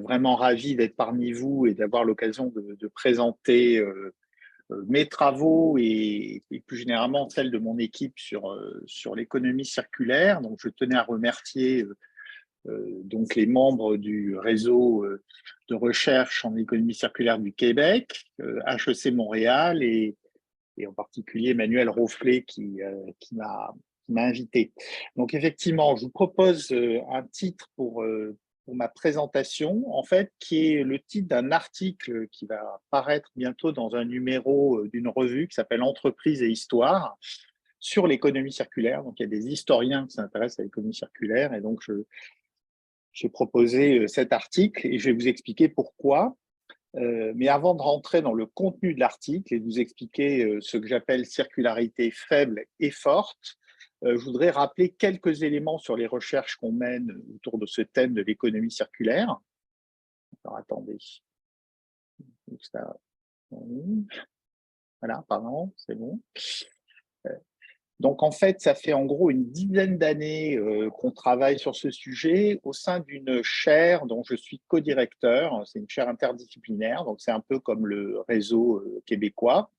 vraiment ravi d'être parmi vous et d'avoir l'occasion de présenter mes travaux et plus généralement celle de mon équipe sur l'économie circulaire. Donc, je tenais à remercier donc les membres du réseau de recherche en économie circulaire du Québec, HEC Montréal et en particulier Emmanuel Rofflet qui m'a invité. Donc effectivement, je vous propose un titre pour ma présentation, en fait, qui est le titre d'un article qui va paraître bientôt dans un numéro d'une revue qui s'appelle Entreprise et Histoire sur l'économie circulaire. Donc il y a des historiens qui s'intéressent à l'économie circulaire et donc j'ai proposé cet article et je vais vous expliquer pourquoi. Mais avant de rentrer dans le contenu de l'article et de vous expliquer ce que j'appelle circularité faible et forte, je voudrais rappeler quelques éléments sur les recherches qu'on mène autour de ce thème de l'économie circulaire. Alors, attendez. Voilà, pardon, c'est bon. Donc, en fait, ça fait en gros une dizaine d'années qu'on travaille sur ce sujet au sein d'une chaire dont je suis co-directeur. C'est une chaire interdisciplinaire, donc c'est un peu comme le réseau québécois.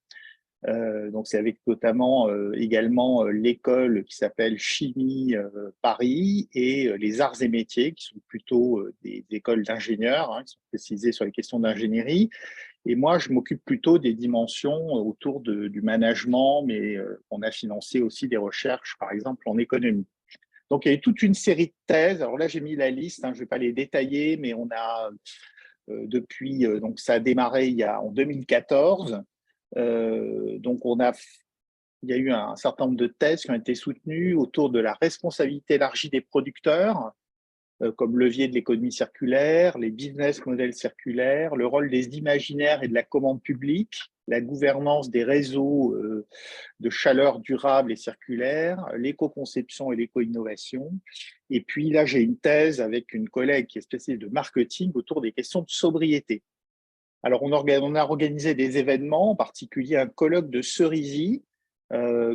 Donc, c'est avec notamment également l'école qui s'appelle Chimie Paris et les arts et métiers, qui sont plutôt des écoles d'ingénieurs, qui sont spécialisées sur les questions d'ingénierie. Et moi, je m'occupe plutôt des dimensions autour du management, mais on a financé aussi des recherches, par exemple, en économie. Donc, il y a eu toute une série de thèses. Alors là, j'ai mis la liste, je ne vais pas les détailler, mais on a depuis, donc ça a démarré en 2014. Donc, il y a eu un certain nombre de thèses qui ont été soutenues autour de la responsabilité élargie des producteurs, comme levier de l'économie circulaire, les business models circulaires, le rôle des imaginaires et de la commande publique, la gouvernance des réseaux de chaleur durable et circulaire, l'éco-conception et l'éco-innovation. Et puis là, j'ai une thèse avec une collègue qui est spécialiste de marketing autour des questions de sobriété. Alors, on a organisé des événements, en particulier un colloque de Cerisy,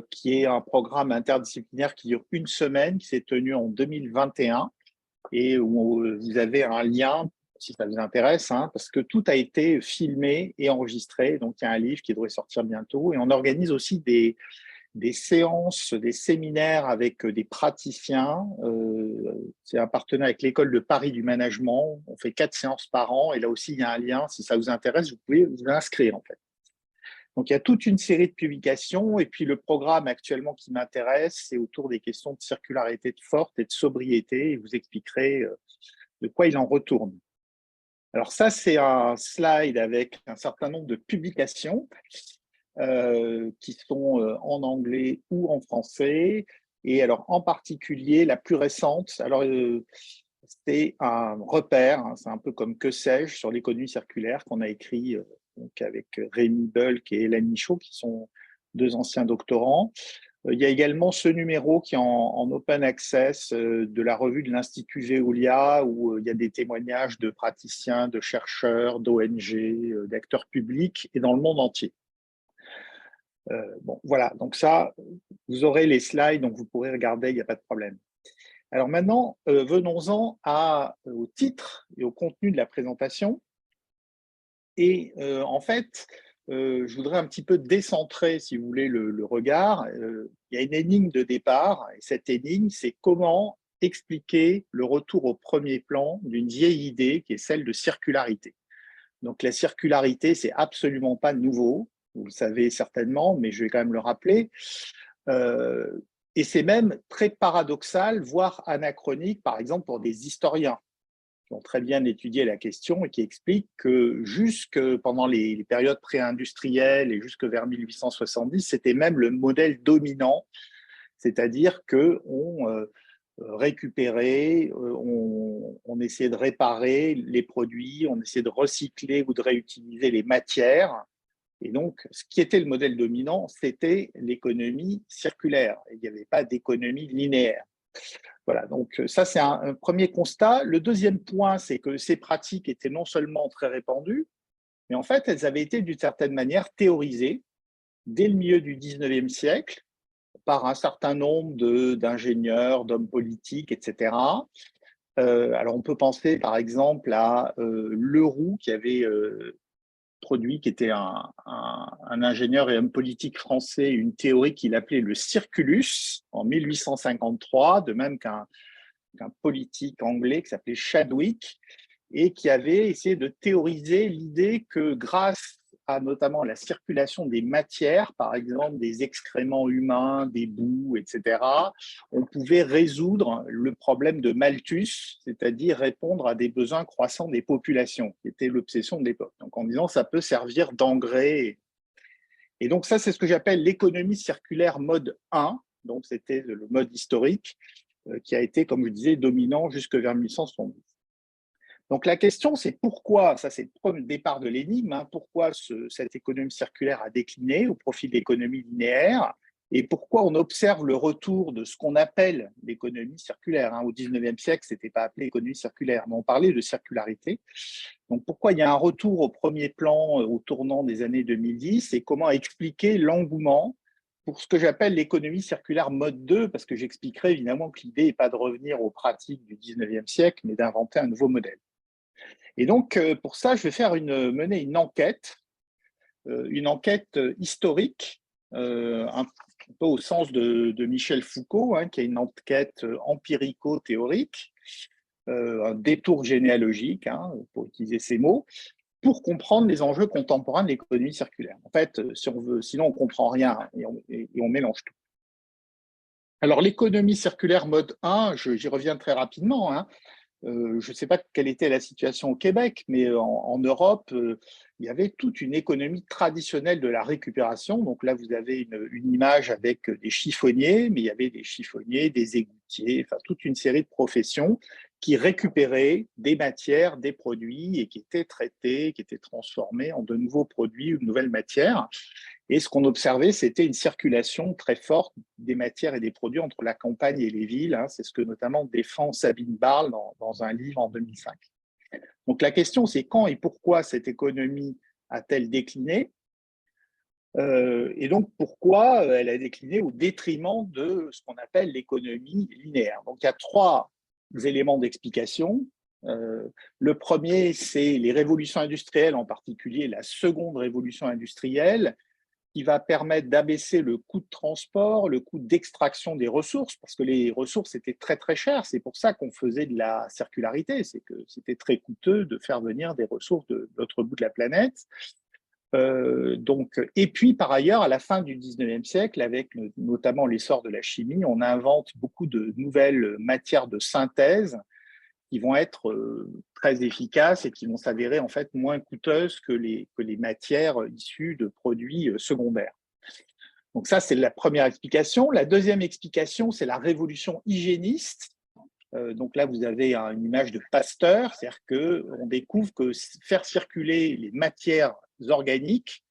qui est un programme interdisciplinaire qui dure une semaine, qui s'est tenu en 2021 et où vous avez un lien, si ça vous intéresse, parce que tout a été filmé et enregistré. Donc, il y a un livre qui devrait sortir bientôt. Et on organise aussi des séances, des séminaires avec des praticiens. C'est un partenariat avec l'École de Paris du management. On fait 4 séances par an. Et là aussi, il y a un lien. Si ça vous intéresse, vous pouvez vous inscrire, en fait. Donc, il y a toute une série de publications. Et puis, le programme actuellement qui m'intéresse, c'est autour des questions de circularité forte et de sobriété. Et je vous expliquerai de quoi il en retourne. Alors, ça, c'est un slide avec un certain nombre de publications qui sont en anglais ou en français. Et alors, en particulier, la plus récente, alors c'est un repère, c'est un peu comme Que sais-je sur l'économie circulaire qu'on a écrit donc avec Rémi Bulk et Hélène Michaud, qui sont deux anciens doctorants. Il y a également ce numéro qui est en open access de la revue de l'Institut Veolia, où il y a des témoignages de praticiens, de chercheurs, d'ONG, d'acteurs publics et dans le monde entier. Bon, voilà, donc ça, vous aurez les slides, donc vous pourrez regarder, il n'y a pas de problème. Alors maintenant, venons-en au titre et au contenu de la présentation. Et en fait, je voudrais un petit peu décentrer, si vous voulez, le regard. Il y a une énigme de départ, et cette énigme, c'est comment expliquer le retour au premier plan d'une vieille idée qui est celle de circularité. Donc la circularité, c'est absolument pas nouveau, vous le savez certainement, mais je vais quand même le rappeler. Et c'est même très paradoxal, voire anachronique, par exemple pour des historiens qui ont très bien étudié la question et qui expliquent que jusque pendant les périodes pré-industrielles et jusque vers 1870, c'était même le modèle dominant, c'est-à-dire qu'on récupérait, on essayait de réparer les produits, on essayait de recycler ou de réutiliser les matières. Et donc, ce qui était le modèle dominant, c'était l'économie circulaire. Il n'y avait pas d'économie linéaire. Voilà, donc ça, c'est un premier constat. Le deuxième point, c'est que ces pratiques étaient non seulement très répandues, mais en fait, elles avaient été d'une certaine manière théorisées dès le milieu du 19e siècle par un certain nombre d'ingénieurs, d'hommes politiques, etc., Alors, on peut penser, par exemple, à Leroux, qui avait produit, qui était un ingénieur et homme politique français, une théorie qu'il appelait le circulus en 1853, de même qu'un politique anglais qui s'appelait Chadwick, et qui avait essayé de théoriser l'idée que grâce à notamment la circulation des matières, par exemple des excréments humains, des boues, etc., on pouvait résoudre le problème de Malthus, c'est-à-dire répondre à des besoins croissants des populations, qui était l'obsession de l'époque. Donc en disant ça peut servir d'engrais. Et donc ça, c'est ce que j'appelle l'économie circulaire mode 1, donc c'était le mode historique, qui a été, comme je disais, dominant jusque vers 1870. Donc la question, c'est pourquoi, ça c'est le départ de l'énigme, hein, pourquoi cette économie circulaire a décliné au profit de l'économie linéaire et pourquoi on observe le retour de ce qu'on appelle l'économie circulaire. Hein. Au 19e siècle, ce n'était pas appelé économie circulaire, mais on parlait de circularité. Donc pourquoi il y a un retour au premier plan au tournant des années 2010 et comment expliquer l'engouement pour ce que j'appelle l'économie circulaire mode 2, parce que j'expliquerai évidemment que l'idée n'est pas de revenir aux pratiques du 19e siècle, mais d'inventer un nouveau modèle. Et donc, pour ça, je vais mener une enquête historique, un peu au sens de Michel Foucault, hein, qui est une enquête empirico-théorique, un détour généalogique, hein, pour utiliser ces mots, pour comprendre les enjeux contemporains de l'économie circulaire. En fait, si on veut, sinon on ne comprend rien et on mélange tout. Alors, l'économie circulaire mode 1, j'y reviens très rapidement, hein. Je ne sais pas quelle était la situation au Québec, mais en Europe, il y avait toute une économie traditionnelle de la récupération. Donc là, vous avez une image avec des chiffonniers, mais il y avait des chiffonniers, des égoutiers, enfin toute une série de professions qui récupéraient des matières, des produits et qui étaient traités, qui étaient transformés en de nouveaux produits ou de nouvelles matières. Et ce qu'on observait, c'était une circulation très forte des matières et des produits entre la campagne et les villes. Hein. C'est ce que notamment défend Sabine Barl dans un livre en 2005. Donc la question, c'est quand et pourquoi cette économie a-t-elle décliné, et donc pourquoi elle a décliné au détriment de ce qu'on appelle l'économie linéaire. Donc il y a trois éléments d'explication. Le premier, c'est les révolutions industrielles, en particulier la seconde révolution industrielle, qui va permettre d'abaisser le coût de transport, le coût d'extraction des ressources, parce que les ressources étaient très très chères. C'est pour ça qu'on faisait de la circularité, c'est que c'était très coûteux de faire venir des ressources de l'autre bout de la planète. Et puis, par ailleurs, à la fin du 19e siècle, avec notamment l'essor de la chimie, on invente beaucoup de nouvelles matières de synthèse qui vont être très efficaces et qui vont s'avérer en fait moins coûteuses que les matières issues de produits secondaires. Donc ça, c'est la première explication. La deuxième explication, c'est la révolution hygiéniste. Donc là, vous avez une image de Pasteur, c'est-à-dire qu'on découvre que faire circuler les matières organiques,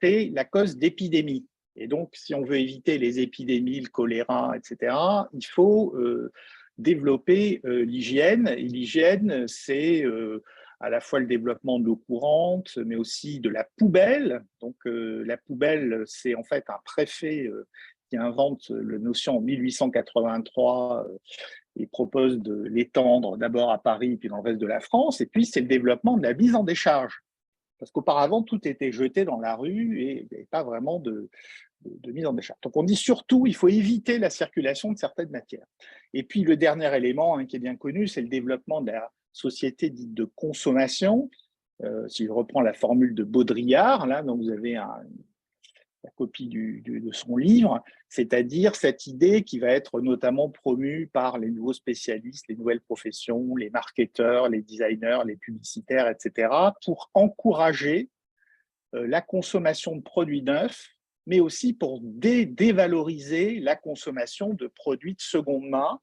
c'est la cause d'épidémies. Et donc, si on veut éviter les épidémies, le choléra, etc., il faut développer l'hygiène. Et l'hygiène, c'est à la fois le développement de l'eau courante, mais aussi de la poubelle. Donc, la poubelle, c'est en fait un préfet qui invente la notion en 1883 et propose de l'étendre d'abord à Paris, puis dans le reste de la France. Et puis, c'est le développement de la mise en décharge. Parce qu'auparavant, tout était jeté dans la rue et il n'y avait pas vraiment de mise en décharge. Donc, on dit surtout, il faut éviter la circulation de certaines matières. Et puis, le dernier élément qui est bien connu, c'est le développement de la société dite de consommation. Si je reprends la formule de Baudrillard, là, donc vous avez la copie de son livre, c'est-à-dire cette idée qui va être notamment promue par les nouveaux spécialistes, les nouvelles professions, les marketeurs, les designers, les publicitaires, etc., pour encourager la consommation de produits neufs, mais aussi pour dévaloriser la consommation de produits de seconde main.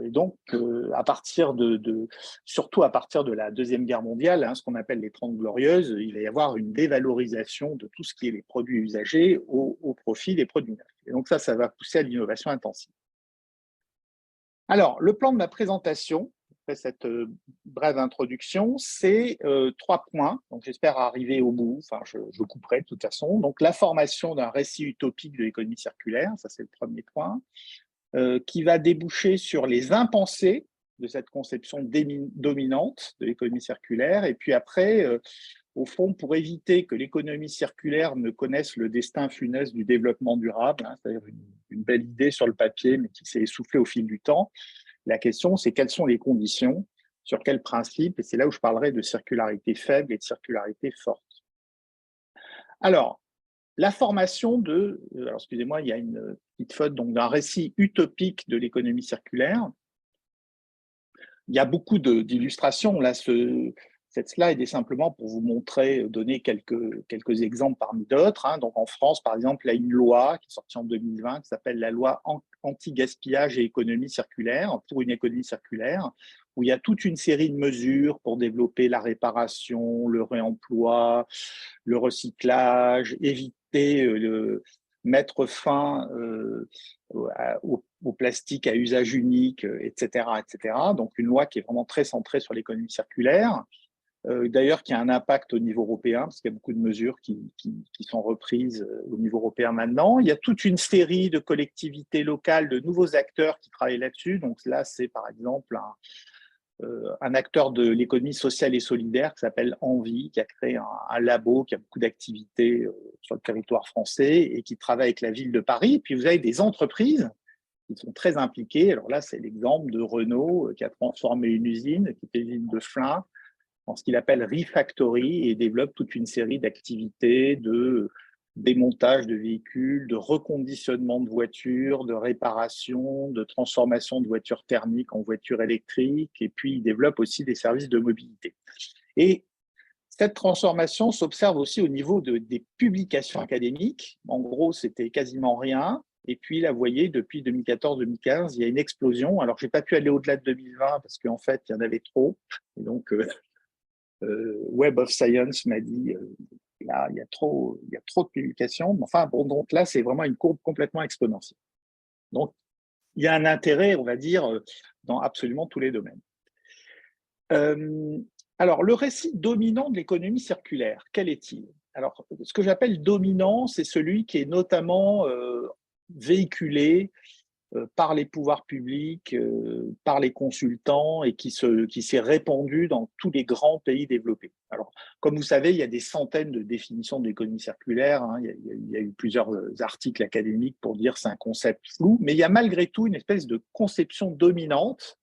Et donc, surtout à partir de la Deuxième Guerre mondiale, hein, ce qu'on appelle les 30 Glorieuses, il va y avoir une dévalorisation de tout ce qui est les produits usagés au profit des produits neufs. Et donc ça va pousser à l'innovation intensive. Alors, le plan de ma présentation, après cette brève introduction, c'est 3 points. Donc, j'espère arriver au bout. Enfin, je couperai de toute façon. Donc, la formation d'un récit utopique de l'économie circulaire, ça c'est le premier point. Qui va déboucher sur les impensés, de cette conception dominante de l'économie circulaire. Et puis après, au fond, pour éviter que l'économie circulaire ne connaisse le destin funeste du développement durable, hein, c'est-à-dire une belle idée sur le papier, mais qui s'est essoufflée au fil du temps, la question, c'est quelles sont les conditions, sur quels principes, et c'est là où je parlerai de circularité faible et de circularité forte. Alors, la formation alors excusez-moi, il y a une petite faute, donc d'un récit utopique de l'économie circulaire. Il y a beaucoup d'illustrations. Là, cette slide est simplement pour vous montrer, donner quelques exemples parmi d'autres, hein. Donc en France, par exemple, il y a une loi qui est sortie en 2020 qui s'appelle la loi anti-gaspillage et économie circulaire, pour une économie circulaire, où il y a toute une série de mesures pour développer la réparation, le réemploi, le recyclage, éviter mettre fin au plastique à usage unique, etc., etc. Donc une loi qui est vraiment très centrée sur l'économie circulaire, d'ailleurs qui a un impact au niveau européen, parce qu'il y a beaucoup de mesures qui sont reprises au niveau européen maintenant. Il y a toute une série de collectivités locales, de nouveaux acteurs qui travaillent là-dessus. Donc là, c'est par exemple un acteur de l'économie sociale et solidaire qui s'appelle Envie, qui a créé un labo, qui a beaucoup d'activités sur le territoire français et qui travaille avec la ville de Paris. Et puis vous avez des entreprises qui sont très impliquées. Alors là, c'est l'exemple de Renault qui a transformé une usine, qui était l'usine de Flins, en ce qu'il appelle Refactory et développe toute une série d'activités de démontage de véhicules, de reconditionnement de voitures, de réparation, de transformation de voitures thermiques en voitures électriques, et puis il développe aussi des services de mobilité. Et cette transformation s'observe aussi au niveau des publications académiques. En gros, c'était quasiment rien. Et puis, là, vous voyez, depuis 2014-2015, il y a une explosion. Alors, je n'ai pas pu aller au-delà de 2020 parce qu'en fait, il y en avait trop. Et donc, Web of Science m'a dit là, il y a trop de publications. Enfin, bon, donc là, c'est vraiment une courbe complètement exponentielle. Donc, il y a un intérêt, on va dire, dans absolument tous les domaines. Alors, le récit dominant de l'économie circulaire, quel est-il? Alors, ce que j'appelle dominant, c'est celui qui est notamment véhiculé par les pouvoirs publics, par les consultants et qui s'est répandu dans tous les grands pays développés. Alors, comme vous savez, il y a des centaines de définitions de l'économie circulaire, hein. Il y a eu plusieurs articles académiques pour dire que c'est un concept flou, mais il y a malgré tout une espèce de conception dominante.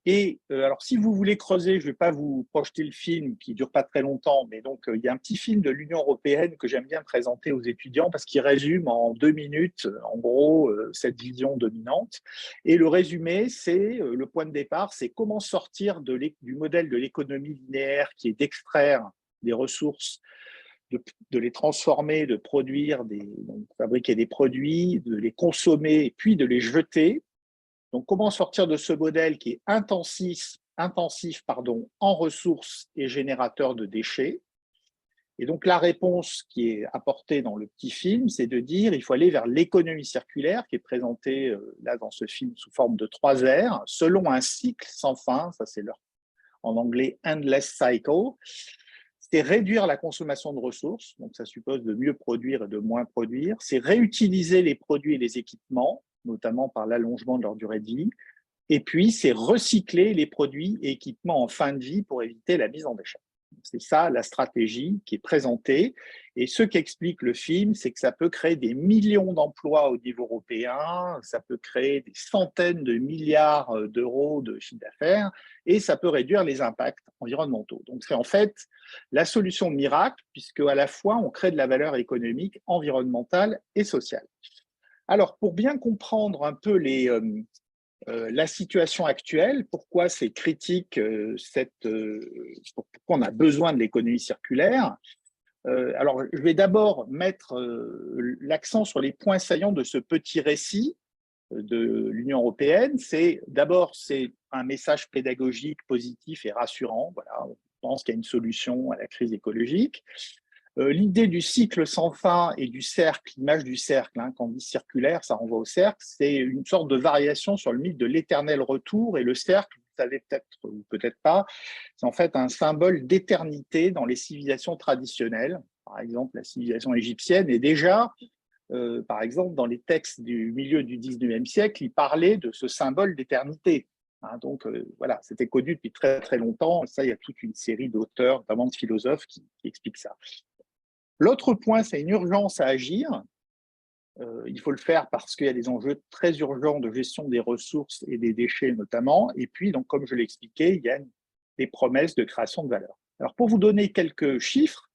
Et alors, si vous voulez creuser, je ne vais pas vous projeter le film qui ne dure pas très longtemps, mais donc il y a un petit film de l'Union européenne que j'aime bien présenter aux étudiants parce qu'il résume en 2 minutes, en gros, cette vision dominante. Et le résumé, c'est le point de départ, c'est comment sortir du modèle de l'économie linéaire qui est d'extraire des ressources, de les transformer, de produire, donc fabriquer des produits, de les consommer, puis de les jeter. Donc, comment sortir de ce modèle qui est intensif en ressources et générateur de déchets? Et donc, la réponse qui est apportée dans le petit film, c'est de dire qu'il faut aller vers l'économie circulaire, qui est présentée là dans ce film sous forme de 3 R, selon un cycle sans fin, ça c'est en anglais endless cycle. C'est réduire la consommation de ressources, donc ça suppose de mieux produire et de moins produire. C'est réutiliser les produits et les équipements, notamment par l'allongement de leur durée de vie. Et puis, c'est recycler les produits et équipements en fin de vie pour éviter la mise en déchet. C'est ça la stratégie qui est présentée. Et ce qu'explique le film, c'est que ça peut créer des millions d'emplois au niveau européen, ça peut créer des centaines de milliards d'euros de chiffre d'affaires et ça peut réduire les impacts environnementaux. Donc, c'est en fait la solution miracle, puisque à la fois, on crée de la valeur économique, environnementale et sociale. Alors, pour bien comprendre un peu la situation actuelle, pourquoi c'est critique, pourquoi on a besoin de l'économie circulaire. Alors, je vais d'abord mettre l'accent sur les points saillants de ce petit récit de l'Union européenne. D'abord, c'est un message pédagogique positif et rassurant. Voilà, on pense qu'il y a une solution à la crise écologique. L'idée du cycle sans fin et du cercle, l'image du cercle, hein, quand on dit circulaire, ça renvoie au cercle, c'est une sorte de variation sur le mythe de l'éternel retour. Et le cercle, vous savez peut-être ou peut-être pas, c'est en fait un symbole d'éternité dans les civilisations traditionnelles. Par exemple, la civilisation égyptienne est déjà, par exemple, dans les textes du milieu du 19e siècle, il parlait de ce symbole d'éternité. hein. Donc, voilà, c'était connu depuis très, très longtemps. Ça, il y a toute une série d'auteurs, notamment de philosophes, qui expliquent ça. L'autre point, c'est une urgence à agir. Il faut le faire parce qu'il y a des enjeux très urgents de gestion des ressources et des déchets notamment. Et puis, donc, comme je l'ai expliqué, il y a des promesses de création de valeur. Alors, pour vous donner quelques chiffres,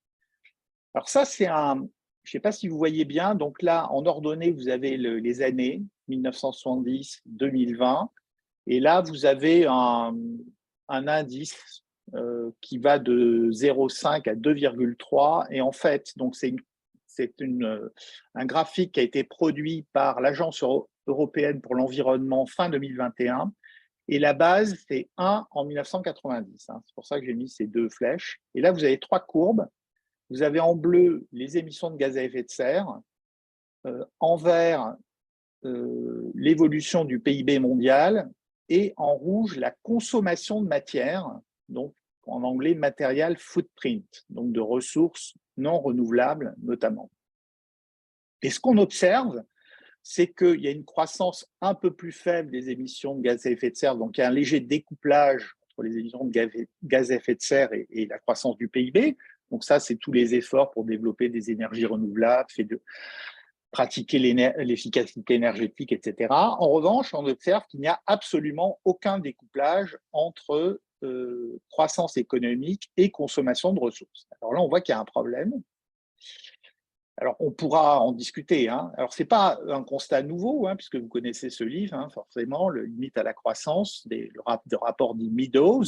alors ça, c'est je ne sais pas si vous voyez bien, donc là, en ordonnée, vous avez les années 1970-2020, et là, vous avez un indice qui va de 0,5 à 2,3, et en fait, donc c'est un graphique qui a été produit par l'Agence européenne pour l'environnement fin 2021, et la base, c'est 1 en 1990. Hein. C'est pour ça que j'ai mis ces deux flèches. Et là, vous avez trois courbes. Vous avez en bleu les émissions de gaz à effet de serre, en vert l'évolution du PIB mondial, et en rouge la consommation de matière, donc en anglais material footprint, donc de ressources non renouvelables notamment. Et ce qu'on observe, c'est qu'il y a une croissance un peu plus faible des émissions de gaz à effet de serre, donc il y a un léger découplage entre les émissions de gaz à effet de serre et la croissance du PIB. Donc ça, c'est tous les efforts pour développer des énergies renouvelables, fait de pratiquer l'efficacité énergétique, etc. En revanche, on observe qu'il n'y a absolument aucun découplage entre croissance économique et consommation de ressources. Alors là, on voit qu'il y a un problème. Alors, on pourra en discuter. Hein. Alors, ce n'est pas un constat nouveau, hein, puisque vous connaissez ce livre, hein, forcément, le limite à la croissance, le rapport dit Meadows.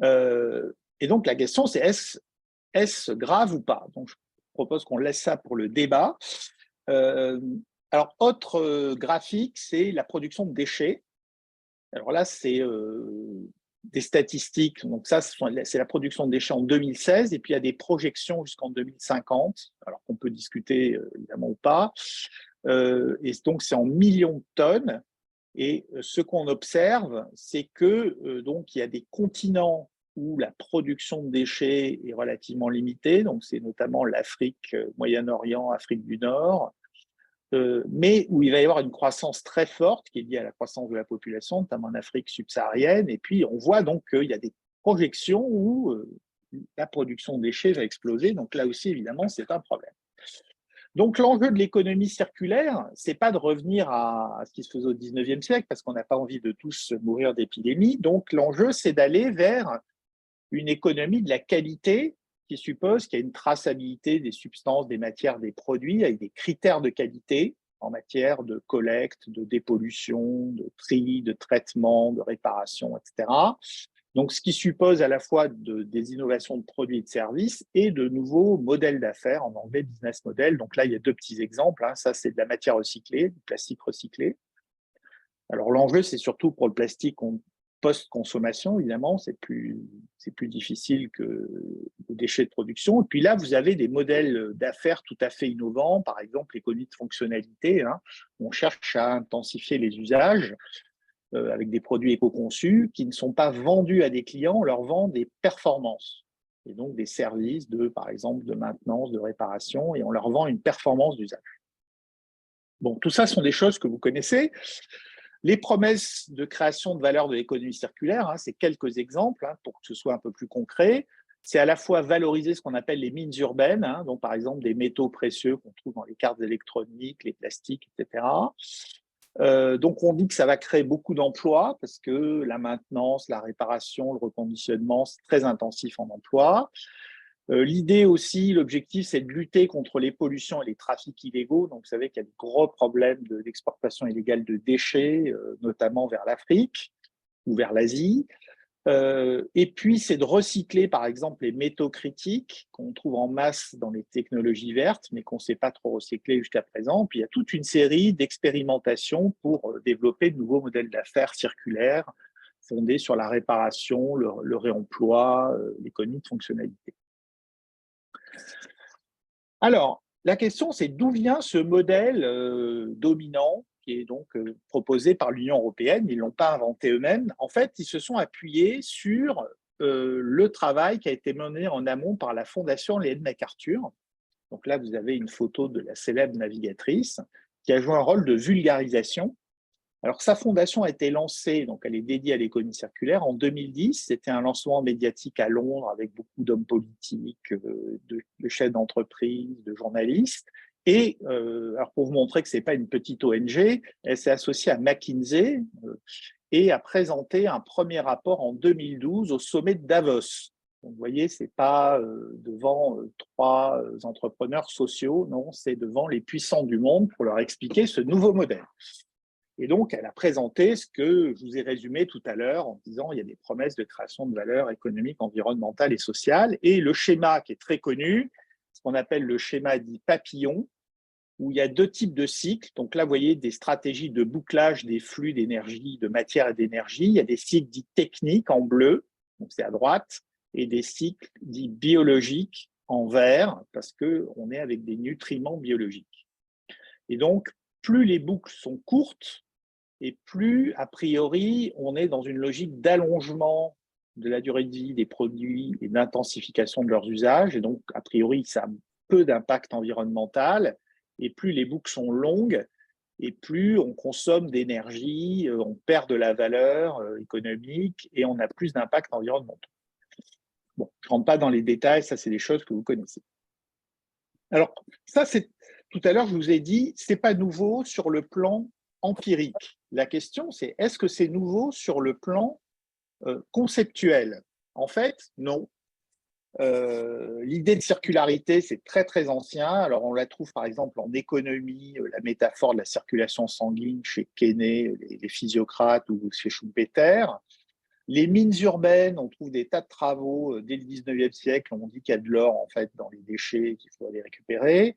Et donc, la question, c'est est-ce grave ou pas? Donc, je propose qu'on laisse ça pour le débat. Alors, autre graphique, c'est la production de déchets. Alors là, c'est des statistiques. Donc ça, c'est la production de déchets en 2016, et puis il y a des projections jusqu'en 2050, alors qu'on peut discuter évidemment ou pas. Et donc c'est en millions de tonnes. Et ce qu'on observe, c'est que donc il y a des continents où la production de déchets est relativement limitée. Donc c'est notamment l'Afrique, Moyen-Orient, Afrique du Nord. Mais où il va y avoir une croissance très forte qui est liée à la croissance de la population, notamment en Afrique subsaharienne. Et puis, on voit donc qu'il y a des projections où la production de déchets va exploser. Donc là aussi, évidemment, c'est un problème. Donc l'enjeu de l'économie circulaire, c'est pas de revenir à ce qui se faisait au 19e siècle, parce qu'on n'a pas envie de tous mourir d'épidémie. Donc l'enjeu, c'est d'aller vers une économie de la qualité qui suppose qu'il y a une traçabilité des substances, des matières, des produits, avec des critères de qualité en matière de collecte, de dépollution, de tri, de traitement, de réparation, etc. Donc, ce qui suppose à la fois des innovations de produits et de services et de nouveaux modèles d'affaires, en anglais business model. Donc là, il y a deux petits exemples. Hein. Ça, c'est de la matière recyclée, du plastique recyclé. Alors, l'enjeu, c'est surtout pour le plastique post-consommation, évidemment, c'est plus difficile que les déchets de production. Et puis là, vous avez des modèles d'affaires tout à fait innovants, par exemple l'économie de fonctionnalité. Hein. On cherche à intensifier les usages avec des produits éco-conçus qui ne sont pas vendus à des clients, on leur vend des performances. Et donc des services par exemple, de maintenance, de réparation, et on leur vend une performance d'usage. Bon, tout ça sont des choses que vous connaissez. Les promesses de création de valeur de l'économie circulaire, hein, c'est quelques exemples hein, pour que ce soit un peu plus concret. C'est à la fois valoriser ce qu'on appelle les mines urbaines, hein, donc par exemple des métaux précieux qu'on trouve dans les cartes électroniques, les plastiques, etc. Donc on dit que ça va créer beaucoup d'emplois parce que la maintenance, la réparation, le reconditionnement, c'est très intensif en emploi. L'idée aussi, l'objectif, c'est de lutter contre les pollutions et les trafics illégaux. Donc, vous savez qu'il y a de gros problèmes d'exportation illégale de déchets, notamment vers l'Afrique ou vers l'Asie. Et puis, c'est de recycler, par exemple, les métaux critiques qu'on trouve en masse dans les technologies vertes, mais qu'on ne sait pas trop recycler jusqu'à présent. Puis, il y a toute une série d'expérimentations pour développer de nouveaux modèles d'affaires circulaires fondés sur la réparation, le réemploi, l'économie de fonctionnalité. Alors, la question, c'est d'où vient ce modèle dominant qui est donc proposé par l'Union européenne. Ils ne l'ont pas inventé eux-mêmes. En fait, ils se sont appuyés sur le travail qui a été mené en amont par la Fondation Ellen MacArthur. Donc là, vous avez une photo de la célèbre navigatrice qui a joué un rôle de vulgarisation. Alors, sa fondation a été lancée, donc elle est dédiée à l'économie circulaire en 2010. C'était un lancement médiatique à Londres avec beaucoup d'hommes politiques, de chefs d'entreprise, de journalistes. Et alors pour vous montrer que ce n'est pas une petite ONG, elle s'est associée à McKinsey et a présenté un premier rapport en 2012 au sommet de Davos. Donc, vous voyez, ce n'est pas devant trois entrepreneurs sociaux, non, c'est devant les puissants du monde pour leur expliquer ce nouveau modèle. Et donc, elle a présenté ce que je vous ai résumé tout à l'heure en disant il y a des promesses de création de valeur économique, environnementale et sociale. Et le schéma qui est très connu, ce qu'on appelle le schéma dit papillon, où il y a deux types de cycles. Donc là, vous voyez des stratégies de bouclage des flux d'énergie, de matière et d'énergie. Il y a des cycles dits techniques en bleu, donc c'est à droite, et des cycles dits biologiques en vert, parce qu'on est avec des nutriments biologiques. Et donc, plus les boucles sont courtes, et plus, a priori, on est dans une logique d'allongement de la durée de vie des produits et d'intensification de leurs usages. Et donc, a priori, ça a peu d'impact environnemental. Et plus les boucles sont longues, et plus on consomme d'énergie, on perd de la valeur économique et on a plus d'impact environnemental. Bon, je ne rentre pas dans les détails, ça, c'est des choses que vous connaissez. Alors, ça, c'est tout à l'heure, je vous ai dit, ce n'est pas nouveau sur le plan empirique. La question, c'est est-ce que c'est nouveau sur le plan conceptuel? En fait, non. L'idée de circularité, c'est très, très ancien. Alors, on la trouve, par exemple, en économie, la métaphore de la circulation sanguine chez Quesnay, les physiocrates ou chez Schumpeter. Les mines urbaines, on trouve des tas de travaux dès le 19e siècle. On dit qu'il y a de l'or, en fait, dans les déchets qu'il faut aller récupérer.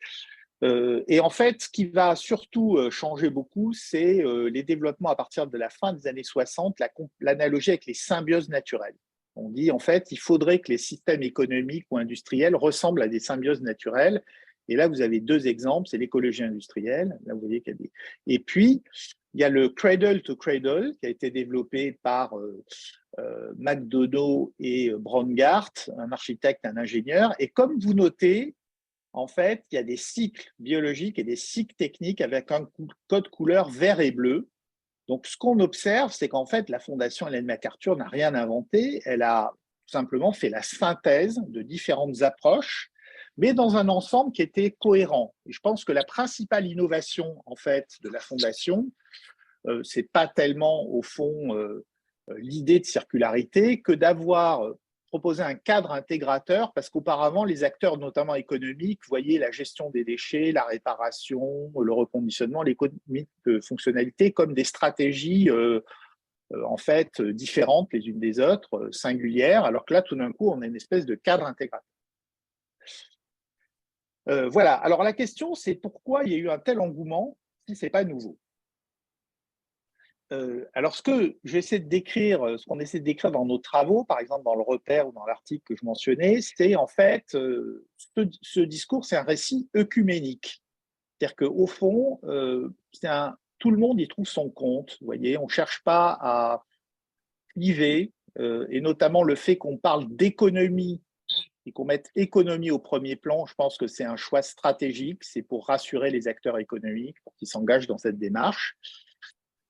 Et en fait, ce qui va surtout changer beaucoup, c'est les développements à partir de la fin des années 60, l'analogie avec les symbioses naturelles. On dit, en fait, il faudrait que les systèmes économiques ou industriels ressemblent à des symbioses naturelles. Et là, vous avez deux exemples, c'est l'écologie industrielle. Là, vous voyez qu'il y a des... Et puis, il y a le cradle to cradle qui a été développé par McDonough et Braungart, un architecte, un ingénieur. Et comme vous notez, en fait, il y a des cycles biologiques et des cycles techniques avec un code couleur vert et bleu. Donc, ce qu'on observe, c'est qu'en fait, la Fondation Ellen MacArthur n'a rien inventé. Elle a tout simplement fait la synthèse de différentes approches, mais dans un ensemble qui était cohérent. Et je pense que la principale innovation, en fait, de la Fondation, c'est pas tellement, au fond, l'idée de circularité que d'avoir proposé un cadre intégrateur, parce qu'auparavant, les acteurs, notamment économiques, voyaient la gestion des déchets, la réparation, le reconditionnement, l'économie de fonctionnalité comme des stratégies en fait différentes les unes des autres, singulières, alors que là, tout d'un coup, on a une espèce de cadre intégrateur. Voilà. Alors la question, c'est pourquoi il y a eu un tel engouement si ce n'est pas nouveau. Alors, ce qu'on essaie de décrire dans nos travaux, par exemple dans le repère ou dans l'article que je mentionnais, c'est en fait, ce discours, c'est un récit œcuménique. C'est-à-dire qu'au fond, tout le monde y trouve son compte. Vous voyez, on ne cherche pas à cliver, et notamment le fait qu'on parle d'économie et qu'on mette économie au premier plan, je pense que c'est un choix stratégique, c'est pour rassurer les acteurs économiques, pour qu'ils s'engagent dans cette démarche.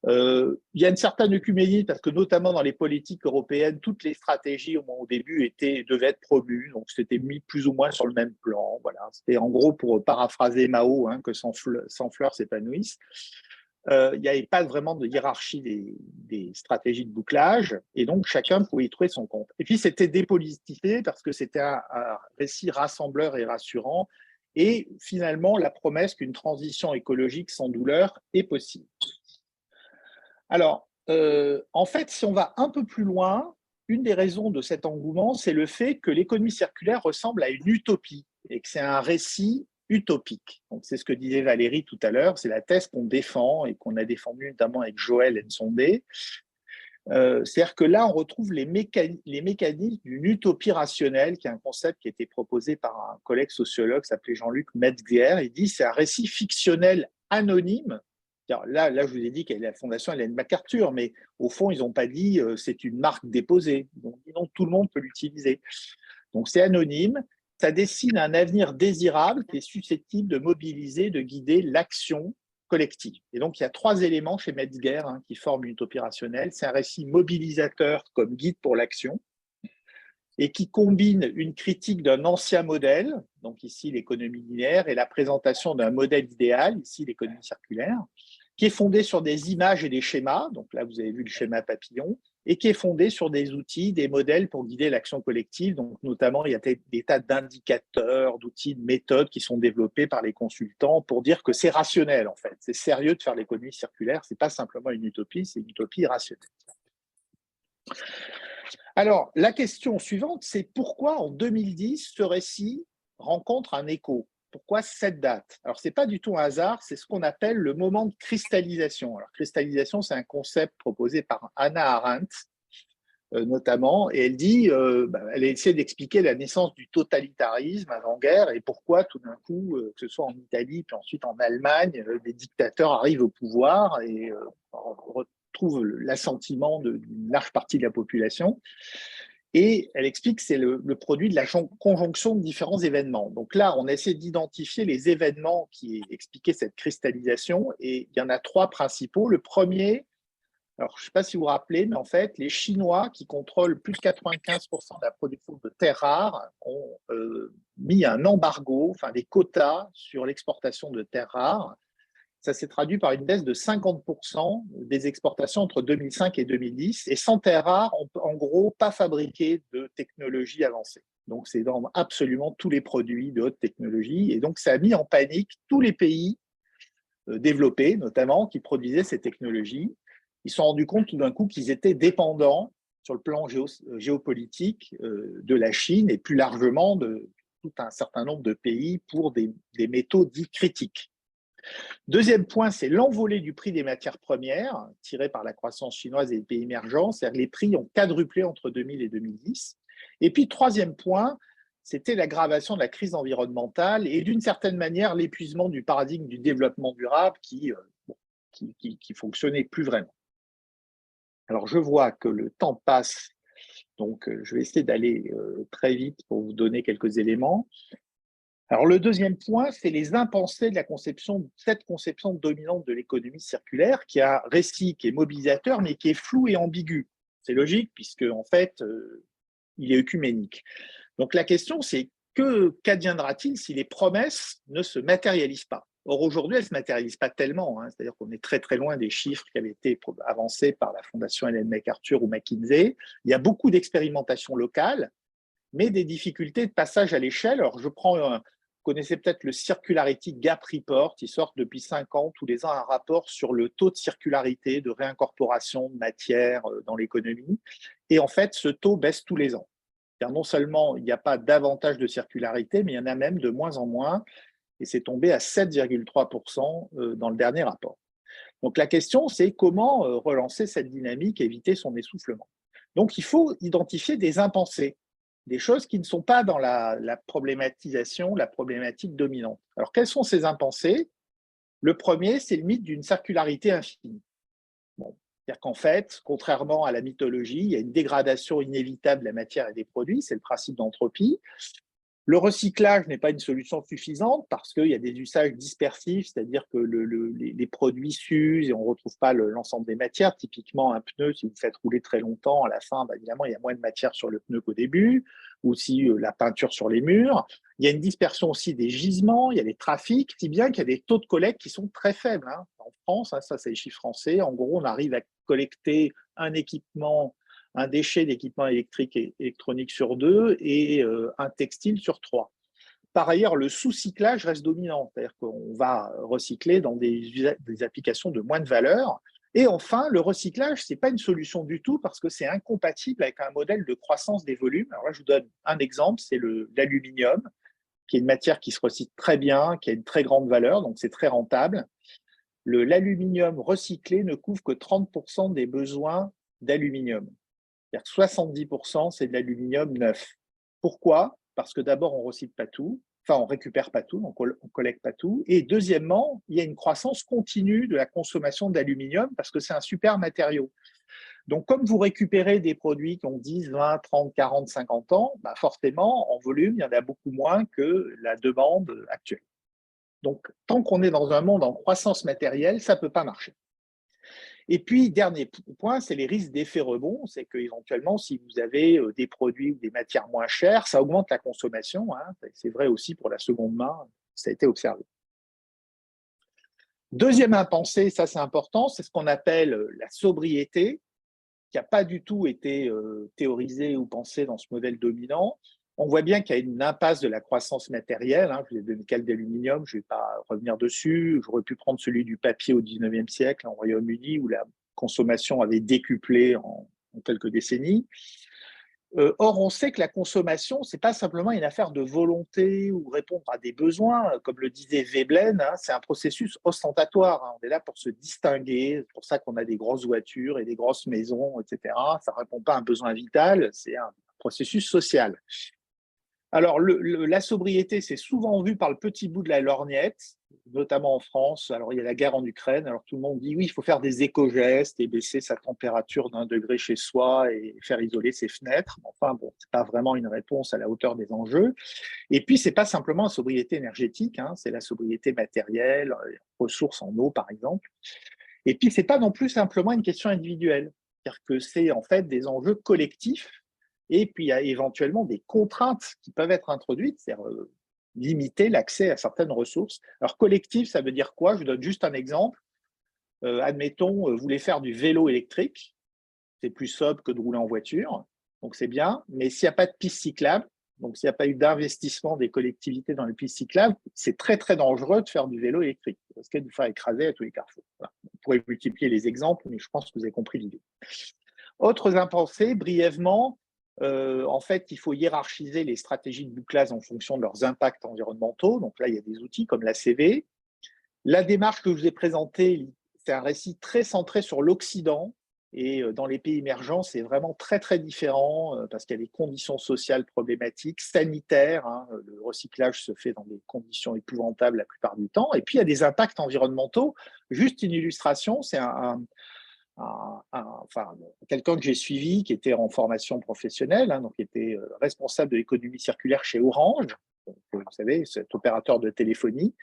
Il y a une certaine œcuménie parce que notamment dans les politiques européennes, toutes les stratégies au début devaient être promues, donc c'était mis plus ou moins sur le même plan. Voilà, c'était en gros pour paraphraser Mao, que sans fleurs s'épanouissent. Il n'y avait pas vraiment de hiérarchie des stratégies de bouclage, et donc chacun pouvait y trouver son compte. Et puis c'était dépolitisé parce que c'était un récit rassembleur et rassurant, et finalement la promesse qu'une transition écologique sans douleur est possible. Alors, en fait, si on va un peu plus loin, une des raisons de cet engouement, c'est le fait que l'économie circulaire ressemble à une utopie et que c'est un récit utopique. Donc, c'est ce que disait Valérie tout à l'heure, c'est la thèse qu'on défend et qu'on a défendue notamment avec Joël Nsondé. C'est-à-dire que là, on retrouve les mécanismes d'une utopie rationnelle, qui est un concept qui a été proposé par un collègue sociologue qui s'appelait Jean-Luc Metzger. Il dit que c'est un récit fictionnel anonyme. Là, je vous ai dit qu'elle est la Fondation Ellen MacArthur, mais au fond, ils n'ont pas dit c'est une marque déposée. Ils ont dit non, tout le monde peut l'utiliser. Donc, c'est anonyme. Ça dessine un avenir désirable qui est susceptible de mobiliser, de guider l'action collective. Et donc, il y a 3 éléments chez Metzger qui forment une utopie rationnelle. C'est un récit mobilisateur comme guide pour l'action et qui combine une critique d'un ancien modèle, donc ici l'économie linéaire, et la présentation d'un modèle idéal, ici l'économie circulaire, qui est fondé sur des images et des schémas, donc là vous avez vu le schéma papillon, et qui est fondé sur des outils, des modèles pour guider l'action collective. Donc notamment, il y a des tas d'indicateurs, d'outils, de méthodes qui sont développés par les consultants pour dire que c'est rationnel en fait. C'est sérieux de faire l'économie circulaire, c'est pas simplement une utopie, c'est une utopie rationnelle. Alors, la question suivante, c'est pourquoi en 2010, ce récit rencontre un écho? Pourquoi cette date? Alors, ce n'est pas du tout un hasard, c'est ce qu'on appelle le moment de cristallisation. Alors, cristallisation, c'est un concept proposé par Hannah Arendt, notamment, et elle dit, elle a essayé d'expliquer la naissance du totalitarisme avant-guerre et pourquoi tout d'un coup, que ce soit en Italie puis ensuite en Allemagne, des dictateurs arrivent au pouvoir et retrouvent l'assentiment d'une large partie de la population. Et elle explique que c'est le produit de la conjonction de différents événements. Donc là, on essaie d'identifier les événements qui expliquaient cette cristallisation, et il y en a 3 principaux. Le premier, alors je ne sais pas si vous vous rappelez, mais en fait, les Chinois qui contrôlent plus de 95% de la production de terres rares ont mis un embargo, enfin des quotas sur l'exportation de terres rares. Ça s'est traduit par une baisse de 50% des exportations entre 2005 et 2010. Et sans terres rares, on peut en gros pas fabriquer de technologie avancée. Donc, c'est dans absolument tous les produits de haute technologie. Et donc, ça a mis en panique tous les pays développés, notamment, qui produisaient ces technologies. Ils se sont rendus compte tout d'un coup qu'ils étaient dépendants sur le plan géopolitique de la Chine et plus largement de tout un certain nombre de pays pour des métaux dits critiques. Deuxième point, c'est l'envolée du prix des matières premières, tirée par la croissance chinoise et les pays émergents. C'est-à-dire que les prix ont quadruplé entre 2000 et 2010. Et puis, troisième point, c'était l'aggravation de la crise environnementale et d'une certaine manière, l'épuisement du paradigme du développement durable qui fonctionnait plus vraiment. Alors, je vois que le temps passe, donc je vais essayer d'aller très vite pour vous donner quelques éléments. Alors, le deuxième point, c'est les impensés de cette conception dominante de l'économie circulaire, qui a un récit qui est mobilisateur, mais qui est flou et ambigu. C'est logique, puisque en fait, il est œcuménique. Donc, la question, c'est qu'adviendra-t-il si les promesses ne se matérialisent pas? Or, aujourd'hui, elles ne se matérialisent pas tellement. C'est-à-dire qu'on est très, très loin des chiffres qui avaient été avancés par la Fondation Ellen MacArthur ou McKinsey. Il y a beaucoup d'expérimentations locales, mais des difficultés de passage à l'échelle. Alors, je prends vous connaissez peut-être le Circularity Gap Report. Il sort depuis 5 ans, tous les ans, un rapport sur le taux de circularité, de réincorporation de matière dans l'économie. Et en fait, ce taux baisse tous les ans. Car non seulement il n'y a pas davantage de circularité, mais il y en a même de moins en moins. Et c'est tombé à 7,3% dans le dernier rapport. Donc la question, c'est comment relancer cette dynamique et éviter son essoufflement. Donc il faut identifier des impensés, des choses qui ne sont pas dans la problématisation, la problématique dominante. Alors, quels sont ces impensés? Le premier, c'est le mythe d'une circularité infinie. Bon, c'est-à-dire qu'en fait, contrairement à la mythologie, il y a une dégradation inévitable de la matière et des produits, c'est le principe d'entropie. Le recyclage n'est pas une solution suffisante parce qu'il y a des usages dispersifs, c'est-à-dire que les produits s'usent et on ne retrouve pas l'ensemble des matières. Typiquement, un pneu, si vous faites rouler très longtemps, à la fin, évidemment, il y a moins de matière sur le pneu qu'au début, ou si la peinture sur les murs. Il y a une dispersion aussi des gisements, il y a les trafics, si bien qu'il y a des taux de collecte qui sont très faibles. En France, ça c'est les chiffres français, en gros, on arrive à collecter un déchet d'équipement électrique et électronique sur 2 et un textile sur 3. Par ailleurs, le sous-cyclage reste dominant, c'est-à-dire qu'on va recycler dans des applications de moins de valeur. Et enfin, le recyclage, ce n'est pas une solution du tout parce que c'est incompatible avec un modèle de croissance des volumes. Alors là, je vous donne un exemple, c'est l'aluminium, qui est une matière qui se recycle très bien, qui a une très grande valeur, donc c'est très rentable. L'aluminium recyclé ne couvre que 30% des besoins d'aluminium. C'est-à-dire que 70%, c'est de l'aluminium neuf. Pourquoi? Parce que d'abord, on ne recycle pas tout, enfin, on ne récupère pas tout, donc on ne collecte pas tout. Et deuxièmement, il y a une croissance continue de la consommation d'aluminium parce que c'est un super matériau. Donc, comme vous récupérez des produits qui ont 10, 20, 30, 40, 50 ans, forcément, en volume, il y en a beaucoup moins que la demande actuelle. Donc, tant qu'on est dans un monde en croissance matérielle, ça ne peut pas marcher. Et puis, dernier point, c'est les risques d'effet rebond. C'est qu'éventuellement, si vous avez des produits ou des matières moins chères, ça augmente la consommation, hein. C'est vrai aussi pour la seconde main, ça a été observé. Deuxième impensé, ça c'est important, c'est ce qu'on appelle la sobriété, qui n'a pas du tout été théorisée ou pensée dans ce modèle dominant. On voit bien qu'il y a une impasse de la croissance matérielle, hein. Je vous ai donné le cas d'aluminium, je ne vais pas revenir dessus. J'aurais pu prendre celui du papier au 19e siècle en Royaume-Uni, où la consommation avait décuplé en quelques décennies. Or, on sait que la consommation, ce n'est pas simplement une affaire de volonté ou répondre à des besoins. Comme le disait Veblen, hein, c'est un processus ostentatoire, hein. On est là pour se distinguer. C'est pour ça qu'on a des grosses voitures et des grosses maisons, etc. Ça ne répond pas à un besoin vital, c'est un processus social. Alors, la sobriété, c'est souvent vu par le petit bout de la lorgnette, notamment en France. Alors, il y a la guerre en Ukraine. Alors, tout le monde dit oui, il faut faire des éco-gestes et baisser sa température d'1 degré chez soi et faire isoler ses fenêtres. Enfin, bon, ce n'est pas vraiment une réponse à la hauteur des enjeux. Et puis, ce n'est pas simplement la sobriété énergétique, hein, c'est la sobriété matérielle, ressources en eau, par exemple. Et puis, ce n'est pas non plus simplement une question individuelle. C'est-à-dire que c'est en fait des enjeux collectifs. Et puis, il y a éventuellement des contraintes qui peuvent être introduites, c'est-à-dire limiter l'accès à certaines ressources. Alors, collectif, ça veut dire quoi? Je vous donne juste un exemple. Admettons, vous voulez faire du vélo électrique. C'est plus sobre que de rouler en voiture. Donc, c'est bien. Mais s'il n'y a pas de piste cyclable, donc s'il n'y a pas eu d'investissement des collectivités dans les pistes cyclables, c'est très, très dangereux de faire du vélo électrique. Parce qu'il vous faire écraser à tous les carrefours. Voilà. Vous pourrez multiplier les exemples, mais je pense que vous avez compris l'idée. Autres impensés, brièvement, en fait, il faut hiérarchiser les stratégies de bouclage en fonction de leurs impacts environnementaux. Donc là, il y a des outils comme l'ACV. La démarche que je vous ai présentée, c'est un récit très centré sur l'Occident. Et dans les pays émergents, c'est vraiment très, très différent parce qu'il y a des conditions sociales problématiques, sanitaires, hein. Le recyclage se fait dans des conditions épouvantables la plupart du temps. Et puis, il y a des impacts environnementaux. Juste une illustration, c'est quelqu'un que j'ai suivi qui était en formation professionnelle, hein, donc qui était responsable de l'économie circulaire chez Orange, donc, vous savez, cet opérateur de téléphonie.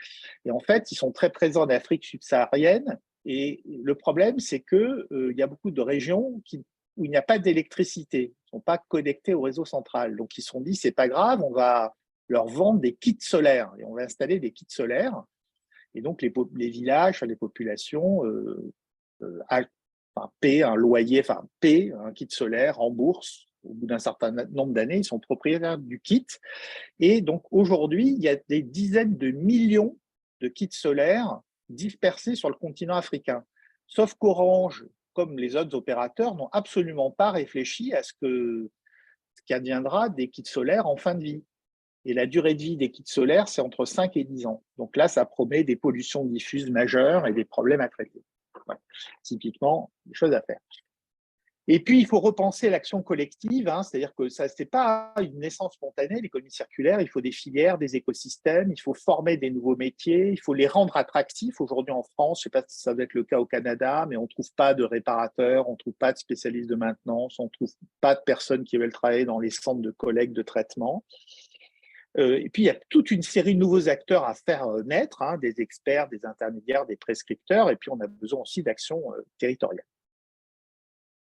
Et en fait, ils sont très présents en Afrique subsaharienne. Et le problème, c'est qu'il y a beaucoup de régions où il n'y a pas d'électricité, ils ne sont pas connectés au réseau central. Donc, ils se sont dit, c'est pas grave, on va leur vendre des kits solaires et on va installer des kits solaires. Et donc, les villages, les populations paient un loyer, paient un kit solaire en bourse. Au bout d'un certain nombre d'années, ils sont propriétaires du kit. Et donc aujourd'hui, il y a des dizaines de millions de kits solaires dispersés sur le continent africain. Sauf qu'Orange, comme les autres opérateurs, n'ont absolument pas réfléchi à ce qu'adviendra des kits solaires en fin de vie. Et la durée de vie des kits solaires, c'est entre 5 et 10 ans. Donc là, ça promet des pollutions diffuses majeures et des problèmes à traiter. Ouais. Typiquement, des choses à faire. Et puis, il faut repenser l'action collective, hein, c'est-à-dire que ce n'est pas une naissance spontanée, l'économie circulaire, il faut des filières, des écosystèmes, il faut former des nouveaux métiers, il faut les rendre attractifs. Aujourd'hui en France, je ne sais pas si ça va être le cas au Canada, mais on ne trouve pas de réparateurs, on ne trouve pas de spécialistes de maintenance, on ne trouve pas de personnes qui veulent travailler dans les centres de collecte, de traitement. Et puis, il y a toute une série de nouveaux acteurs à faire naître, hein, des experts, des intermédiaires, des prescripteurs, et puis on a besoin aussi d'actions territoriales.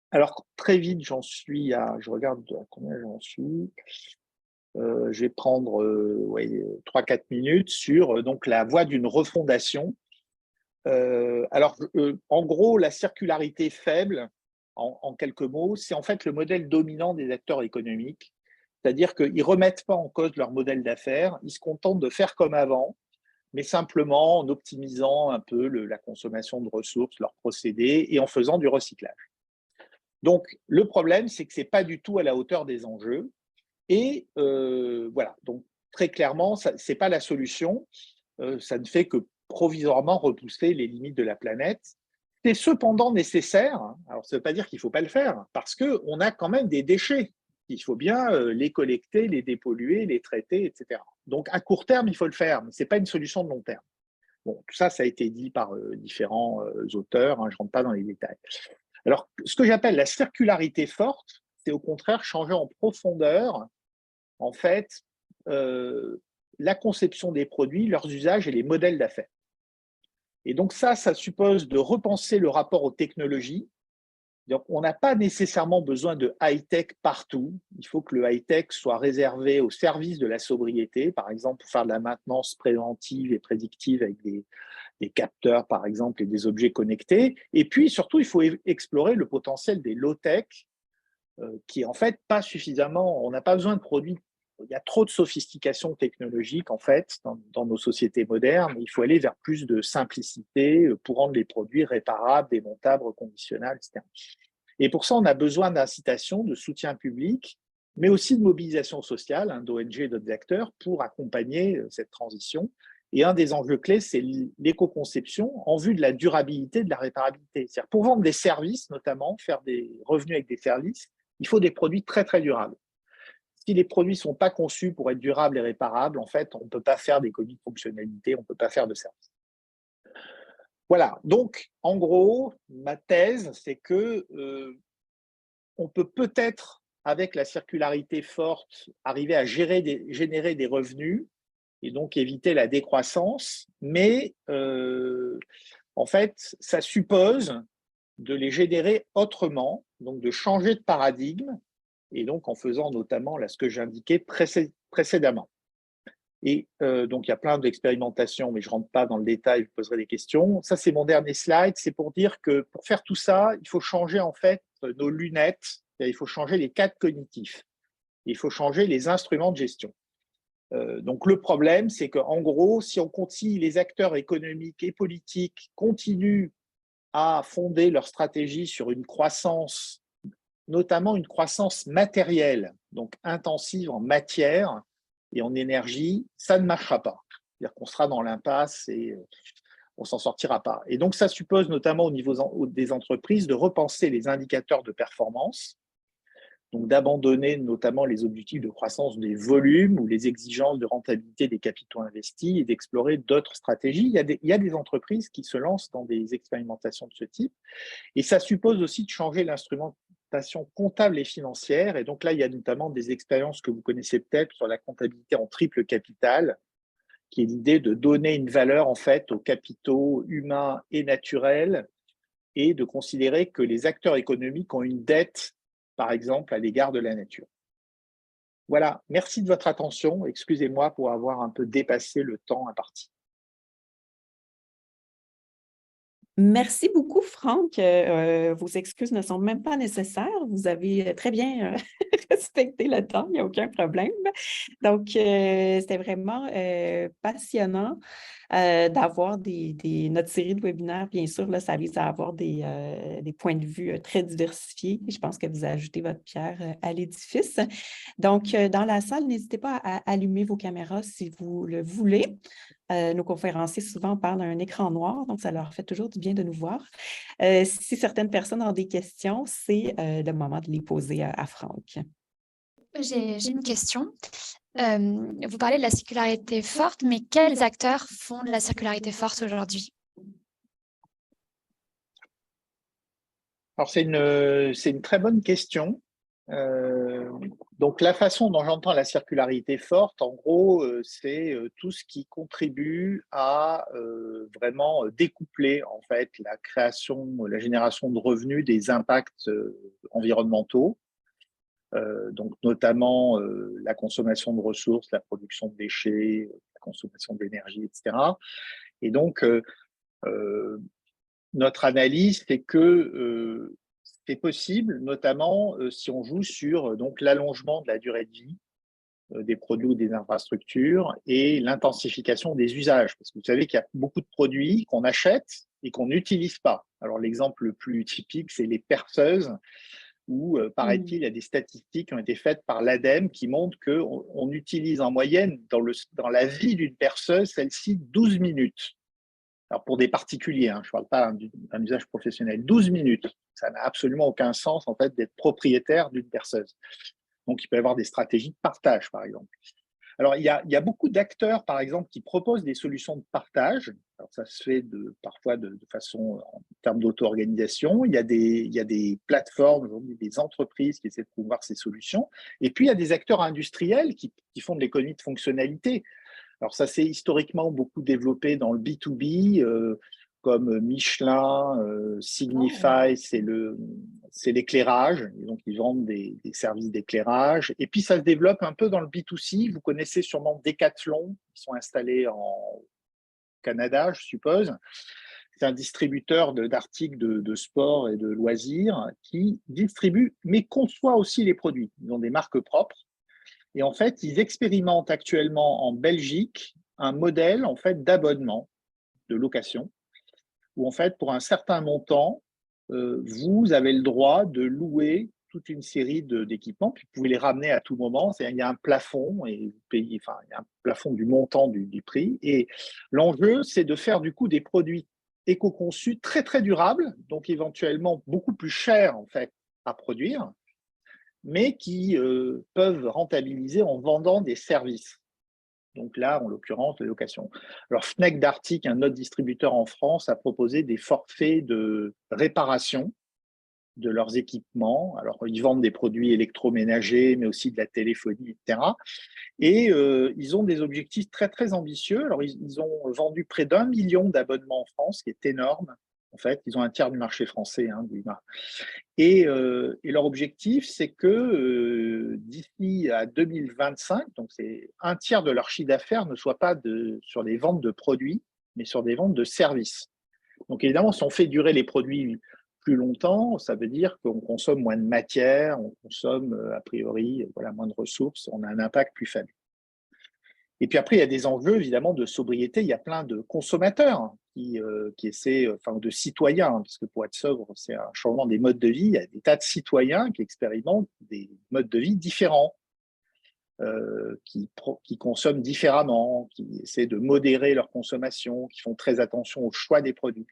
Alors, très vite, je regarde à combien j'en suis. Je vais prendre 3-4 minutes sur donc, la voie d'une refondation. En gros, la circularité faible, en quelques mots, c'est en fait le modèle dominant des acteurs économiques. C'est-à-dire qu'ils ne remettent pas en cause leur modèle d'affaires, ils se contentent de faire comme avant, mais simplement en optimisant un peu la consommation de ressources, leurs procédés, et en faisant du recyclage. Donc, le problème, c'est que ce n'est pas du tout à la hauteur des enjeux. Et voilà, donc très clairement, ce n'est pas la solution. Ça ne fait que provisoirement repousser les limites de la planète. C'est cependant nécessaire. Hein. Alors, ça ne veut pas dire qu'il ne faut pas le faire, parce qu'on a quand même des déchets. Il faut bien les collecter, les dépolluer, les traiter, etc. Donc, à court terme, il faut le faire, mais ce n'est pas une solution de long terme. Bon, tout ça, ça a été dit par différents auteurs, hein, je ne rentre pas dans les détails. Alors, ce que j'appelle la circularité forte, c'est au contraire changer en profondeur, en fait, la conception des produits, leurs usages et les modèles d'affaires. Et donc ça suppose de repenser le rapport aux technologies. Donc, on n'a pas nécessairement besoin de high-tech partout. Il faut que le high-tech soit réservé au service de la sobriété, par exemple pour faire de la maintenance préventive et prédictive avec des capteurs, par exemple, et des objets connectés. Et puis, surtout, il faut explorer le potentiel des low-tech, qui est en fait pas suffisamment, on n'a pas besoin de produits. Il y a trop de sophistication technologique, en fait, dans nos sociétés modernes. Il faut aller vers plus de simplicité pour rendre les produits réparables, démontables, reconditionnables, etc. Et pour ça, on a besoin d'incitation, de soutien public, mais aussi de mobilisation sociale, d'ONG et d'autres acteurs pour accompagner cette transition. Et un des enjeux clés, c'est l'éco-conception en vue de la durabilité, de la réparabilité. C'est-à-dire pour vendre des services, notamment, faire des revenus avec des services, il faut des produits très, très durables. Si les produits ne sont pas conçus pour être durables et réparables, en fait, on ne peut pas faire d'économie de fonctionnalité, on ne peut pas faire de service. Voilà, donc en gros, ma thèse, c'est que on peut peut-être, avec la circularité forte, arriver à générer des revenus et donc éviter la décroissance, mais en fait, ça suppose de les générer autrement, donc de changer de paradigme, et donc en faisant notamment là, ce que j'indiquais précédemment. Et donc, il y a plein d'expérimentations, mais je ne rentre pas dans le détail, je poserai des questions. Ça, c'est mon dernier slide. C'est pour dire que pour faire tout ça, il faut changer en fait nos lunettes, il faut changer les cadres cognitifs, il faut changer les instruments de gestion. Donc, le problème, c'est qu'en gros, si on continue, les acteurs économiques et politiques continuent à fonder leur stratégie sur une croissance, notamment une croissance matérielle, donc intensive en matière et en énergie, ça ne marchera pas. C'est-à-dire qu'on sera dans l'impasse et on ne s'en sortira pas. Et donc, ça suppose notamment au niveau des entreprises de repenser les indicateurs de performance, donc d'abandonner notamment les objectifs de croissance des volumes ou les exigences de rentabilité des capitaux investis et d'explorer d'autres stratégies. Il y a des entreprises qui se lancent dans des expérimentations de ce type. Et ça suppose aussi de changer l'instrumentation comptable et financière. Et donc là, il y a notamment des expériences que vous connaissez peut-être sur la comptabilité en triple capital, qui est l'idée de donner une valeur en fait aux capitaux humains et naturels et de considérer que les acteurs économiques ont une dette, par exemple, à l'égard de la nature. Voilà, merci de votre attention. Excusez-moi pour avoir un peu dépassé le temps imparti. Merci beaucoup, Franck. Vos excuses ne sont même pas nécessaires. Vous avez très bien respecté le temps, il n'y a aucun problème. Donc, c'était vraiment passionnant d'avoir notre série de webinaires. Bien sûr, là, ça vise à avoir des points de vue très diversifiés. Je pense que vous ajoutez votre pierre à l'édifice. Donc, dans la salle, n'hésitez pas à allumer vos caméras si vous le voulez. Nos conférenciers souvent parlent d'un écran noir, donc ça leur fait toujours du bien de nous voir. Si certaines personnes ont des questions, c'est le moment de les poser à Franck. J'ai une question. Vous parlez de la circularité forte, mais quels acteurs font de la circularité forte aujourd'hui? Alors, c'est une très bonne question. Donc, la façon dont j'entends la circularité forte, en gros, c'est tout ce qui contribue à vraiment découpler en fait la création, la génération de revenus des impacts environnementaux. Donc, notamment la consommation de ressources, la production de déchets, la consommation d'énergie, etc. Et donc, notre analyse, c'est que c'est possible, notamment si on joue sur donc l'allongement de la durée de vie des produits ou des infrastructures et l'intensification des usages. Parce que vous savez qu'il y a beaucoup de produits qu'on achète et qu'on n'utilise pas. Alors l'exemple le plus typique, c'est les perceuses, où, paraît-il, il y a des statistiques qui ont été faites par l'ADEME qui montrent qu'on utilise en moyenne dans la vie d'une perceuse, celle-ci, 12 minutes. Alors pour des particuliers, je ne parle pas d'un usage professionnel, 12 minutes. Ça n'a absolument aucun sens en fait d'être propriétaire d'une perceuse. Donc il peut y avoir des stratégies de partage, par exemple. Alors il y a beaucoup d'acteurs, par exemple, qui proposent des solutions de partage. Alors ça se fait parfois de façon en termes d'auto-organisation. Il y a des plateformes, aujourd'hui, des entreprises qui essaient de promouvoir ces solutions. Et puis il y a des acteurs industriels qui font de l'économie de fonctionnalité. Alors, ça s'est historiquement beaucoup développé dans le B2B, comme Michelin, Signify, c'est l'éclairage. Donc, ils vendent des services d'éclairage. Et puis, ça se développe un peu dans le B2C. Vous connaissez sûrement Decathlon, qui sont installés en Canada, je suppose. C'est un distributeur d'articles de sport et de loisirs qui distribue, mais conçoit aussi les produits. Ils ont des marques propres. Et en fait, ils expérimentent actuellement en Belgique un modèle en fait d'abonnement, de location, où en fait, pour un certain montant, vous avez le droit de louer toute une série d'équipements, puis vous pouvez les ramener à tout moment. Il y a un plafond et vous payez, enfin, il y a un plafond du montant du prix. Et l'enjeu, c'est de faire du coup des produits éco-conçus très très durables, donc éventuellement beaucoup plus chers en fait à produire, mais qui peuvent rentabiliser en vendant des services. Donc là, en l'occurrence, les locations. Alors, Fnac Darty, un autre distributeur en France, a proposé des forfaits de réparation de leurs équipements. Alors, ils vendent des produits électroménagers, mais aussi de la téléphonie, etc. Et ils ont des objectifs très, très ambitieux. Alors, ils ont vendu près d'1 million d'abonnements en France, ce qui est énorme. En fait, ils ont un tiers du marché français. Et leur objectif, c'est que d'ici à 2025, donc c'est un tiers de leur chiffre d'affaires ne soit pas sur des ventes de produits, mais sur des ventes de services. Donc évidemment, si on fait durer les produits plus longtemps, ça veut dire qu'on consomme moins de matière, on consomme a priori moins de ressources, on a un impact plus faible. Et puis après, il y a des enjeux évidemment de sobriété. Il y a plein de consommateurs qui essaient, enfin de citoyens, parce que pour être sobre, c'est un changement des modes de vie. Il y a des tas de citoyens qui expérimentent des modes de vie différents, qui consomment différemment, qui essaient de modérer leur consommation, qui font très attention au choix des produits.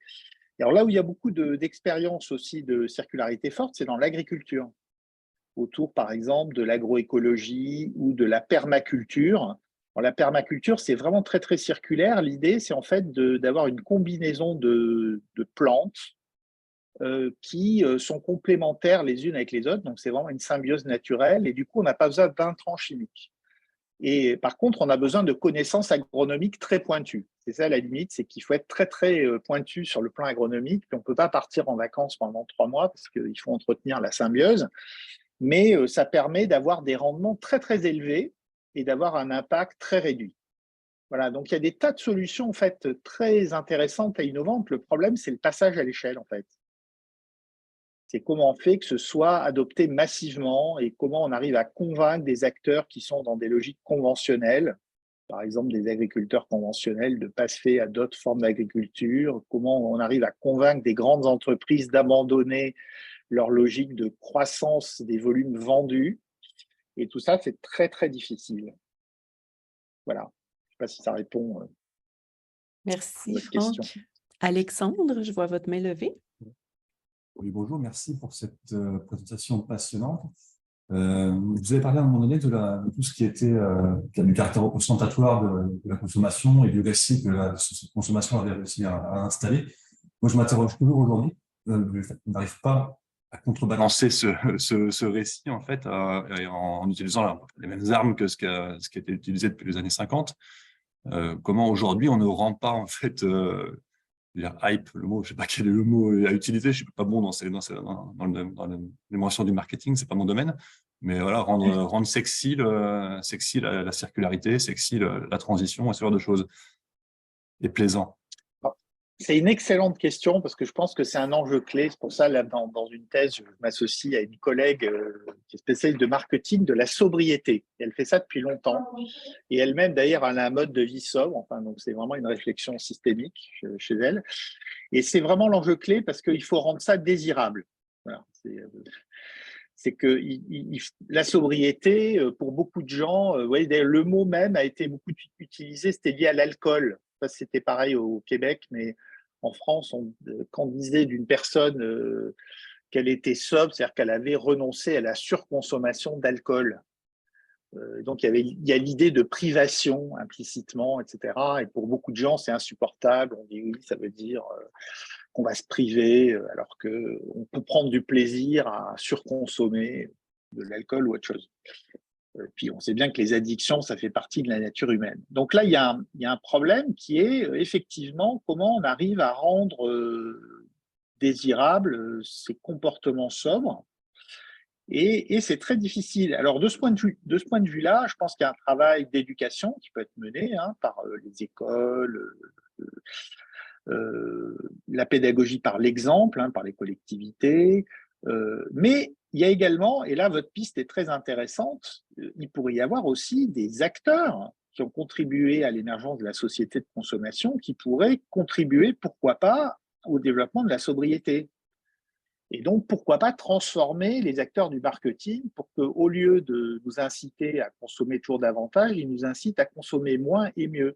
Et alors là où il y a beaucoup d'expériences aussi de circularité forte, c'est dans l'agriculture, autour par exemple de l'agroécologie ou de la permaculture. La permaculture, c'est vraiment très, très circulaire. L'idée, c'est en fait d'avoir une combinaison de plantes qui sont complémentaires les unes avec les autres. Donc, c'est vraiment une symbiose naturelle. Et du coup, on n'a pas besoin d'intrants chimiques. Et par contre, on a besoin de connaissances agronomiques très pointues. C'est ça la limite, c'est qu'il faut être très, très pointu sur le plan agronomique. Puis on ne peut pas partir en vacances pendant 3 mois parce qu'il faut entretenir la symbiose. Mais ça permet d'avoir des rendements très, très élevés et d'avoir un impact très réduit. Voilà, donc il y a des tas de solutions en fait très intéressantes et innovantes. Le problème, c'est le passage à l'échelle en fait. C'est comment on fait que ce soit adopté massivement et comment on arrive à convaincre des acteurs qui sont dans des logiques conventionnelles, par exemple des agriculteurs conventionnels, de passer à d'autres formes d'agriculture, comment on arrive à convaincre des grandes entreprises d'abandonner leur logique de croissance des volumes vendus. Et tout ça, c'est très, très difficile. Voilà. Je ne sais pas si ça répond à Merci, votre question. Franck. Alexandre, je vois votre main levée. Oui, bonjour, merci pour cette présentation passionnante. Vous avez parlé à un moment donné de tout ce qui était du caractère ostentatoire de la consommation et du récit que cette consommation avait réussi à installer. Moi, je m'interroge toujours aujourd'hui, on n'arrive pas à contrebalancer ce récit en fait en utilisant les mêmes armes que ce qui a été utilisé depuis les années 50. Comment aujourd'hui on ne rend pas en fait hype, le mot, je ne sais pas quel est le mot à utiliser, je ne suis pas bon dans l'émotion du marketing, ce n'est pas mon domaine, mais voilà, rendre sexy la circularité, sexy la transition et ce genre de choses, et plaisant. C'est une excellente question parce que je pense que c'est un enjeu clé. C'est pour ça, là, dans une thèse, je m'associe à une collègue qui est spécialiste de marketing de la sobriété. Elle fait ça depuis longtemps et elle-même, d'ailleurs, a un mode de vie sobre. Enfin, donc, c'est vraiment une réflexion systémique chez elle. Et c'est vraiment l'enjeu clé parce qu'il faut rendre ça désirable. Voilà, c'est que la sobriété, pour beaucoup de gens, le mot même a été beaucoup utilisé, c'était lié à l'alcool. C'était pareil au Québec, mais en France, quand on disait d'une personne qu'elle était sobre, c'est-à-dire qu'elle avait renoncé à la surconsommation d'alcool. Donc, il y a l'idée de privation implicitement, etc. Et pour beaucoup de gens, c'est insupportable. On dit oui, ça veut dire qu'on va se priver, alors qu'on peut prendre du plaisir à surconsommer de l'alcool ou autre chose. Puis on sait bien que les addictions, ça fait partie de la nature humaine. Donc là, il y a un problème qui est effectivement comment on arrive à rendre désirables ces comportements sobres. Et c'est très difficile. Alors de ce point de vue-là, je pense qu'il y a un travail d'éducation qui peut être mené par les écoles, la pédagogie par l'exemple, par les collectivités. Mais il y a également, et là votre piste est très intéressante, il pourrait y avoir aussi des acteurs qui ont contribué à l'émergence de la société de consommation qui pourraient contribuer, pourquoi pas, au développement de la sobriété. Et donc, pourquoi pas transformer les acteurs du marketing pour qu'au lieu de nous inciter à consommer toujours davantage, ils nous incitent à consommer moins et mieux.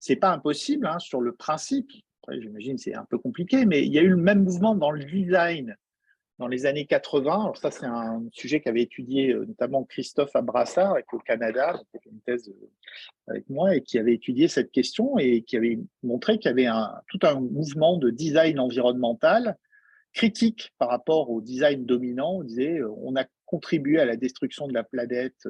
C'est pas impossible sur le principe. Après, j'imagine que c'est un peu compliqué, mais il y a eu le même mouvement dans le design dans les années 80. Alors ça, c'est un sujet qu'avait étudié notamment Christophe Abrassard au Canada, qui a fait une thèse avec moi, et qui avait étudié cette question et qui avait montré qu'il y avait tout un mouvement de design environnemental critique par rapport au design dominant. On disait on a contribué à la destruction de la planète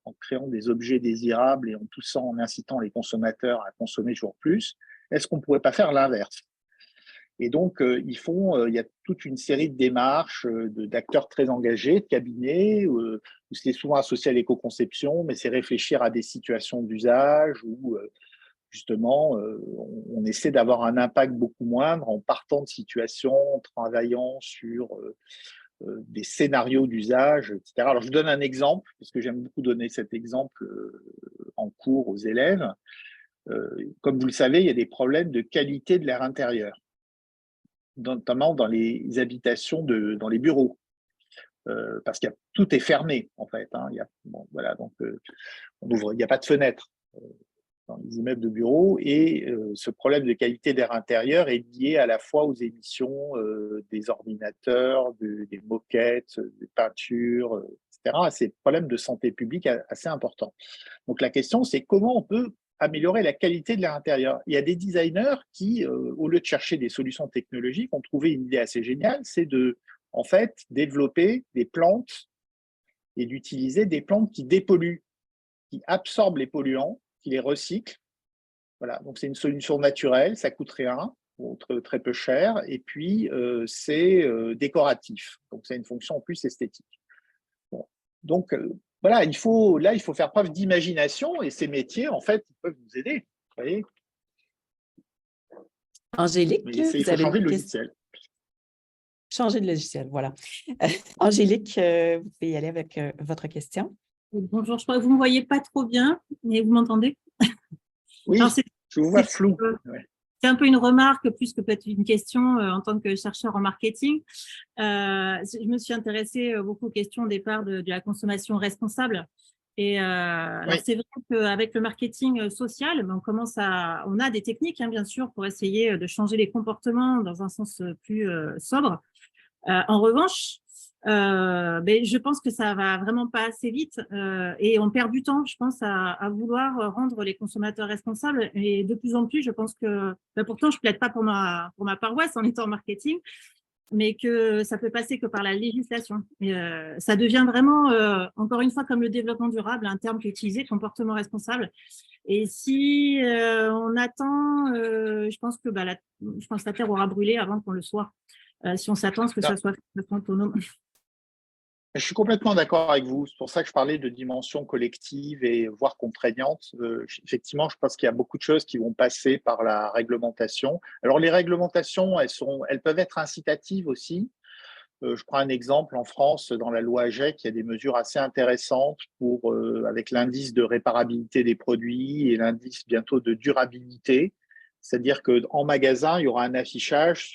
en créant des objets désirables et en incitant les consommateurs à consommer toujours plus. Est-ce qu'on ne pourrait pas faire l'inverse? Et donc, il y a toute une série de démarches d'acteurs très engagés, de cabinets, où c'est souvent associé à l'éco-conception, mais c'est réfléchir à des situations d'usage où justement, on essaie d'avoir un impact beaucoup moindre en partant de situations, en travaillant sur des scénarios d'usage, etc. Alors, je vous donne un exemple, parce que j'aime beaucoup donner cet exemple en cours aux élèves. Comme vous le savez, il y a des problèmes de qualité de l'air intérieur, notamment dans les habitations, dans les bureaux, parce que tout est fermé, en fait. Donc il n'y a pas de fenêtre dans les immeubles de bureaux, et ce problème de qualité d'air intérieur est lié à la fois aux émissions des ordinateurs, des moquettes, des peintures, etc., à ces problèmes de santé publique assez importants. Donc la question, c'est comment on peut améliorer la qualité de l'air intérieur. Il y a des designers qui, au lieu de chercher des solutions technologiques, ont trouvé une idée assez géniale, c'est en fait, développer des plantes et d'utiliser des plantes qui dépolluent, qui absorbent les polluants, qui les recyclent. Voilà, donc c'est une solution naturelle, ça coûte rien, ou très peu cher, et puis c'est décoratif, donc ça a une fonction en plus esthétique. Bon. Donc voilà, il faut faire preuve d'imagination, et ces métiers, en fait, ils peuvent nous aider. Vous voyez, Angélique, il faut vous avez changer une de question? logiciel. Changer de logiciel, voilà. Angélique, vous pouvez y aller avec votre question. Bonjour, je crois que vous ne me voyez pas trop bien, mais vous m'entendez? Oui, alors, je vous vois flou. C'est un peu une remarque plus que peut-être une question en tant que chercheur en marketing. Je me suis intéressée beaucoup aux questions au départ de la consommation responsable. Et alors c'est vrai qu'avec le marketing social, on a des techniques, bien sûr, pour essayer de changer les comportements dans un sens plus sobre. En revanche, je pense que ça va vraiment pas assez vite et on perd du temps, je pense, à vouloir rendre les consommateurs responsables. Et de plus en plus, je pense que, pourtant, je plaide pas pour ma paroisse en étant en marketing, mais que ça peut passer que par la législation. Et, ça devient vraiment, encore une fois, comme le développement durable, un terme qui est utilisé, comportement responsable. Et si on attend, je pense que la terre aura brûlé avant qu'on le soit. Si on s'attend à ce que ça soit autonome. Je suis complètement d'accord avec vous. C'est pour ça que je parlais de dimension collective et voire contraignante. Effectivement, je pense qu'il y a beaucoup de choses qui vont passer par la réglementation. Alors, les réglementations, elles peuvent être incitatives aussi. Je prends un exemple en France, dans la loi AGEC, il y a des mesures assez intéressantes avec l'indice de réparabilité des produits et l'indice bientôt de durabilité. C'est-à-dire qu'en magasin, il y aura un affichage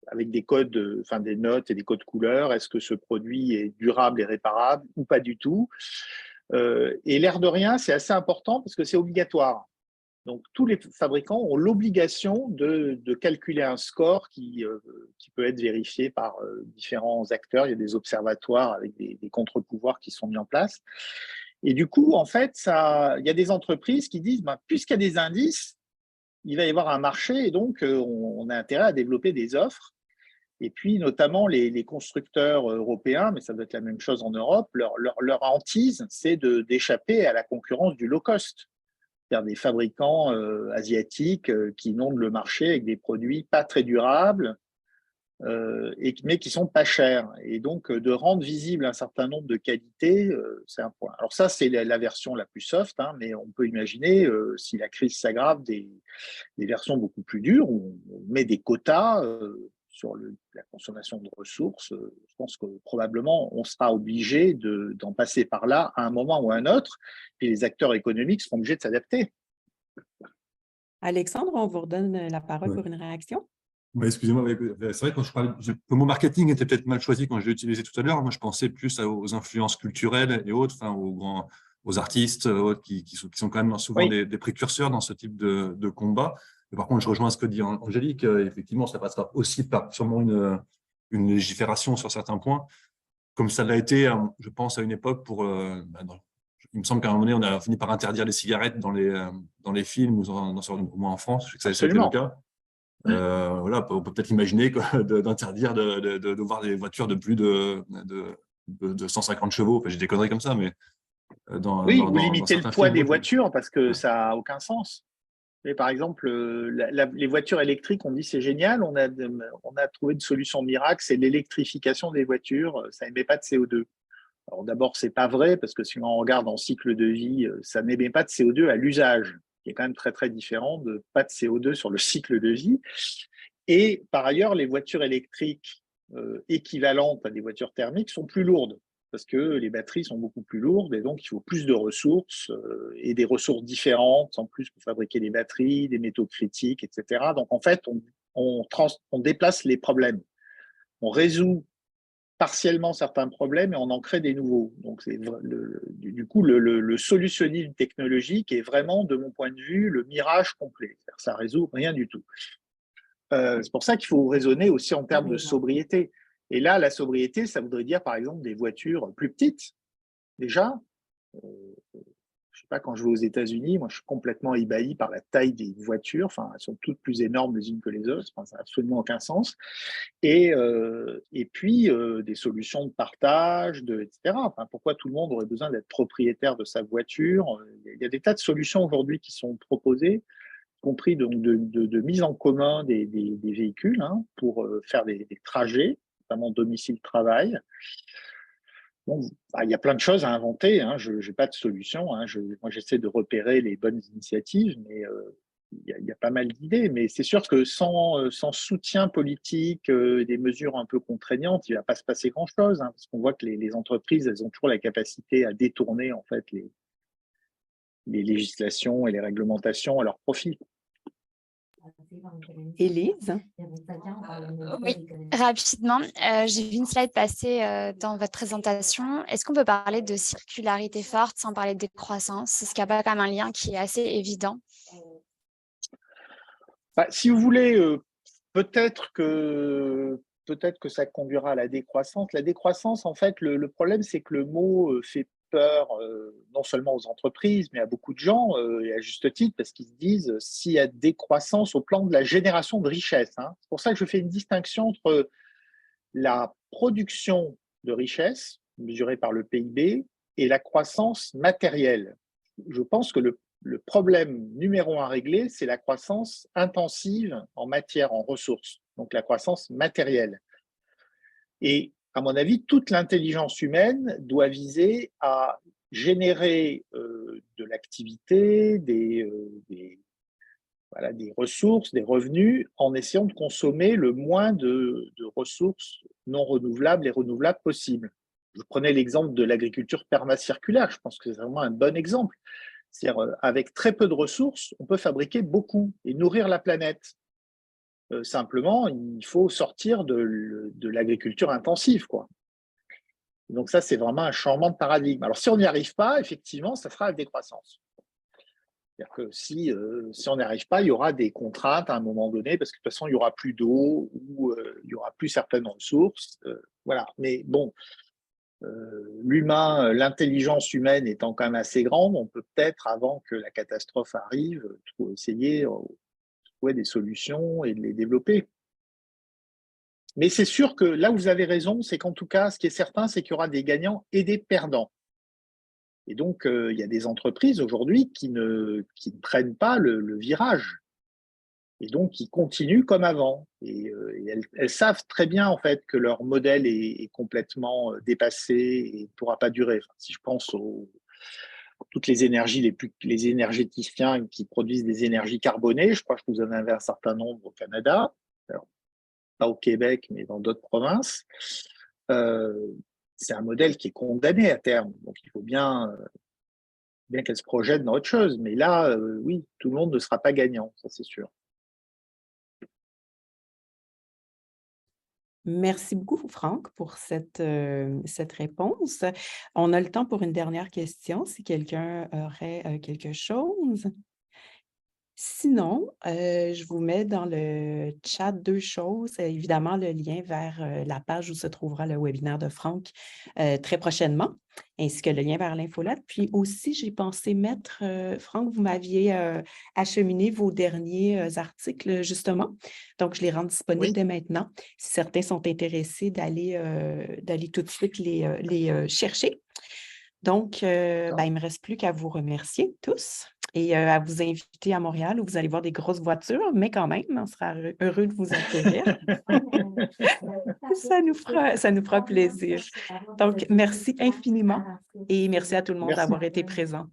avec des codes, des notes et des codes couleurs. Est-ce que ce produit est durable et réparable ou pas du tout? Et l'air de rien, c'est assez important parce que c'est obligatoire. Donc, tous les fabricants ont l'obligation de calculer un score qui peut être vérifié par différents acteurs. Il y a des observatoires avec des contre-pouvoirs qui sont mis en place. Et du coup, en fait, il y a des entreprises qui disent, puisqu'il y a des indices, il va y avoir un marché et donc on a intérêt à développer des offres. Et puis, notamment, les constructeurs européens, mais ça doit être la même chose en Europe, leur hantise, c'est d'échapper à la concurrence du low cost, c'est-à-dire des fabricants asiatiques qui inondent le marché avec des produits pas très durables, mais qui sont pas chers. Et donc, de rendre visible un certain nombre de qualités, c'est un point. Alors ça, c'est la version la plus soft, hein, mais on peut imaginer, si la crise s'aggrave, des versions beaucoup plus dures, où on met des quotas sur la consommation de ressources. Je pense que probablement, on sera obligé d'en passer par là à un moment ou à un autre, et les acteurs économiques seront obligés de s'adapter. Alexandre, on vous redonne la parole Ouais. pour une réaction. Ouais, excusez-moi, mais c'est vrai quand je parlais, le mot marketing était peut-être mal choisi quand je l'ai utilisé tout à l'heure. Moi, je pensais plus aux influences culturelles et autres, enfin, aux artistes autres qui sont quand même souvent Oui. des précurseurs dans ce type de combat. Et par contre, je rejoins ce que dit Angélique. Effectivement, ça passera aussi par sûrement une légifération sur certains points, comme ça l'a été, je pense, à une époque il me semble qu'à un moment donné, on a fini par interdire les cigarettes dans les films, ou au moins en France. Je sais que ça a été le Absolument. cas. Voilà, on peut peut-être imaginer d'interdire de voir des voitures de plus de 150 chevaux. Enfin, j'ai des conneries comme ça, mais Oui, ou dans limiter le certains poids films, des oui. voitures, parce que Ouais. ça n'a aucun sens. Et par exemple, les voitures électriques, on dit c'est génial, on a trouvé une solution miracle, c'est l'électrification des voitures, ça n'émet pas de CO2. Alors d'abord, c'est pas vrai, parce que si on regarde en cycle de vie, ça n'émet pas de CO2 à l'usage, qui est quand même très très différent de pas de CO2 sur le cycle de vie. Et par ailleurs, les voitures électriques équivalentes à des voitures thermiques sont plus lourdes, parce que les batteries sont beaucoup plus lourdes, et donc il faut plus de ressources, et des ressources différentes, en plus pour fabriquer des batteries, des métaux critiques, etc. Donc en fait, on déplace les problèmes. On résout partiellement certains problèmes et on en crée des nouveaux. Donc, du coup, le solutionnisme technologique est vraiment, de mon point de vue, le mirage complet. Ça résout rien du tout. C'est pour ça qu'il faut raisonner aussi en termes de sobriété. Et là, la sobriété, ça voudrait dire, par exemple, des voitures plus petites, déjà. Je sais pas, quand je vais aux États-Unis, moi, je suis complètement ébahi par la taille des voitures. Enfin, elles sont toutes plus énormes les unes que les autres. Enfin, ça n'a absolument aucun sens. Et puis, des solutions de partage, etc. Enfin, pourquoi tout le monde aurait besoin d'être propriétaire de sa voiture? Il y a des tas de solutions aujourd'hui qui sont proposées, y compris donc de mise en commun des véhicules, hein, pour faire des trajets, notamment domicile-travail. Bon, il y a plein de choses à inventer, hein. Je n'ai pas de solution, hein. Moi, j'essaie de repérer les bonnes initiatives, mais il y a pas mal d'idées. Mais c'est sûr que sans soutien politique, des mesures un peu contraignantes, il ne va pas se passer grand-chose, hein, parce qu'on voit que les entreprises, elles ont toujours la capacité à détourner en fait les législations et les réglementations à leur profit. Élise? Oui, rapidement, j'ai vu une slide passer dans votre présentation. Est-ce qu'on peut parler de circularité forte sans parler de décroissance? C'est ce qu'il n'y a pas quand même un lien qui est assez évident. Si vous voulez, peut-être que ça conduira à la décroissance. La décroissance, en fait, le problème, c'est que le mot fait peur non seulement aux entreprises, mais à beaucoup de gens, et à juste titre, parce qu'ils se disent s'il y a décroissance au plan de la génération de richesse, hein. C'est pour ça que je fais une distinction entre la production de richesse, mesurée par le PIB, et la croissance matérielle. Je pense que le problème numéro 1 à régler, c'est la croissance intensive en matière, en ressources, donc la croissance matérielle. Et à mon avis, toute l'intelligence humaine doit viser à générer de l'activité, des ressources, des revenus, en essayant de consommer le moins de ressources non renouvelables et renouvelables possibles. Je prenais l'exemple de l'agriculture permacirculaire, je pense que c'est vraiment un bon exemple. C'est-à-dire, avec très peu de ressources, on peut fabriquer beaucoup et nourrir la planète. Simplement, il faut sortir de l'agriculture intensive, quoi. Donc ça, c'est vraiment un changement de paradigme. Alors, si on n'y arrive pas, effectivement, ça sera la décroissance. C'est-à-dire que si on n'y arrive pas, il y aura des contraintes à un moment donné, parce que de toute façon, il n'y aura plus d'eau ou il n'y aura plus certaines ressources. Voilà. Mais bon, l'humain, l'intelligence humaine étant quand même assez grande, on peut peut-être, avant que la catastrophe arrive, essayer de trouver des solutions et de les développer. Mais c'est sûr que là où vous avez raison, c'est qu'en tout cas, ce qui est certain, c'est qu'il y aura des gagnants et des perdants. Et donc, il y a des entreprises aujourd'hui qui ne prennent pas le virage et donc qui continuent comme avant. Et elles savent très bien en fait que leur modèle est complètement dépassé et ne pourra pas durer. Enfin, si je pense toutes les énergies, les énergéticiens qui produisent des énergies carbonées, je crois que vous en avez un certain nombre au Canada, alors, pas au Québec, mais dans d'autres provinces. C'est un modèle qui est condamné à terme. Donc, il faut bien qu'elle se projette dans autre chose. Mais là, oui, tout le monde ne sera pas gagnant, ça c'est sûr. Merci beaucoup, Franck, pour cette réponse. On a le temps pour une dernière question, si quelqu'un aurait quelque chose. Sinon, je vous mets dans le chat 2 choses. Évidemment, le lien vers la page où se trouvera le webinaire de Franck très prochainement, ainsi que le lien vers l'infolette. Puis aussi, j'ai pensé mettre, Franck, vous m'aviez acheminé vos derniers articles, justement. Donc, je les rends disponibles Oui. dès maintenant. Si certains sont intéressés d'aller tout de suite les chercher. Donc, il ne me reste plus qu'à vous remercier tous et à vous inviter à Montréal où vous allez voir des grosses voitures, mais quand même, on sera heureux de vous accueillir. Ça nous fera plaisir. Donc, merci infiniment et merci à tout le monde d'avoir été présent.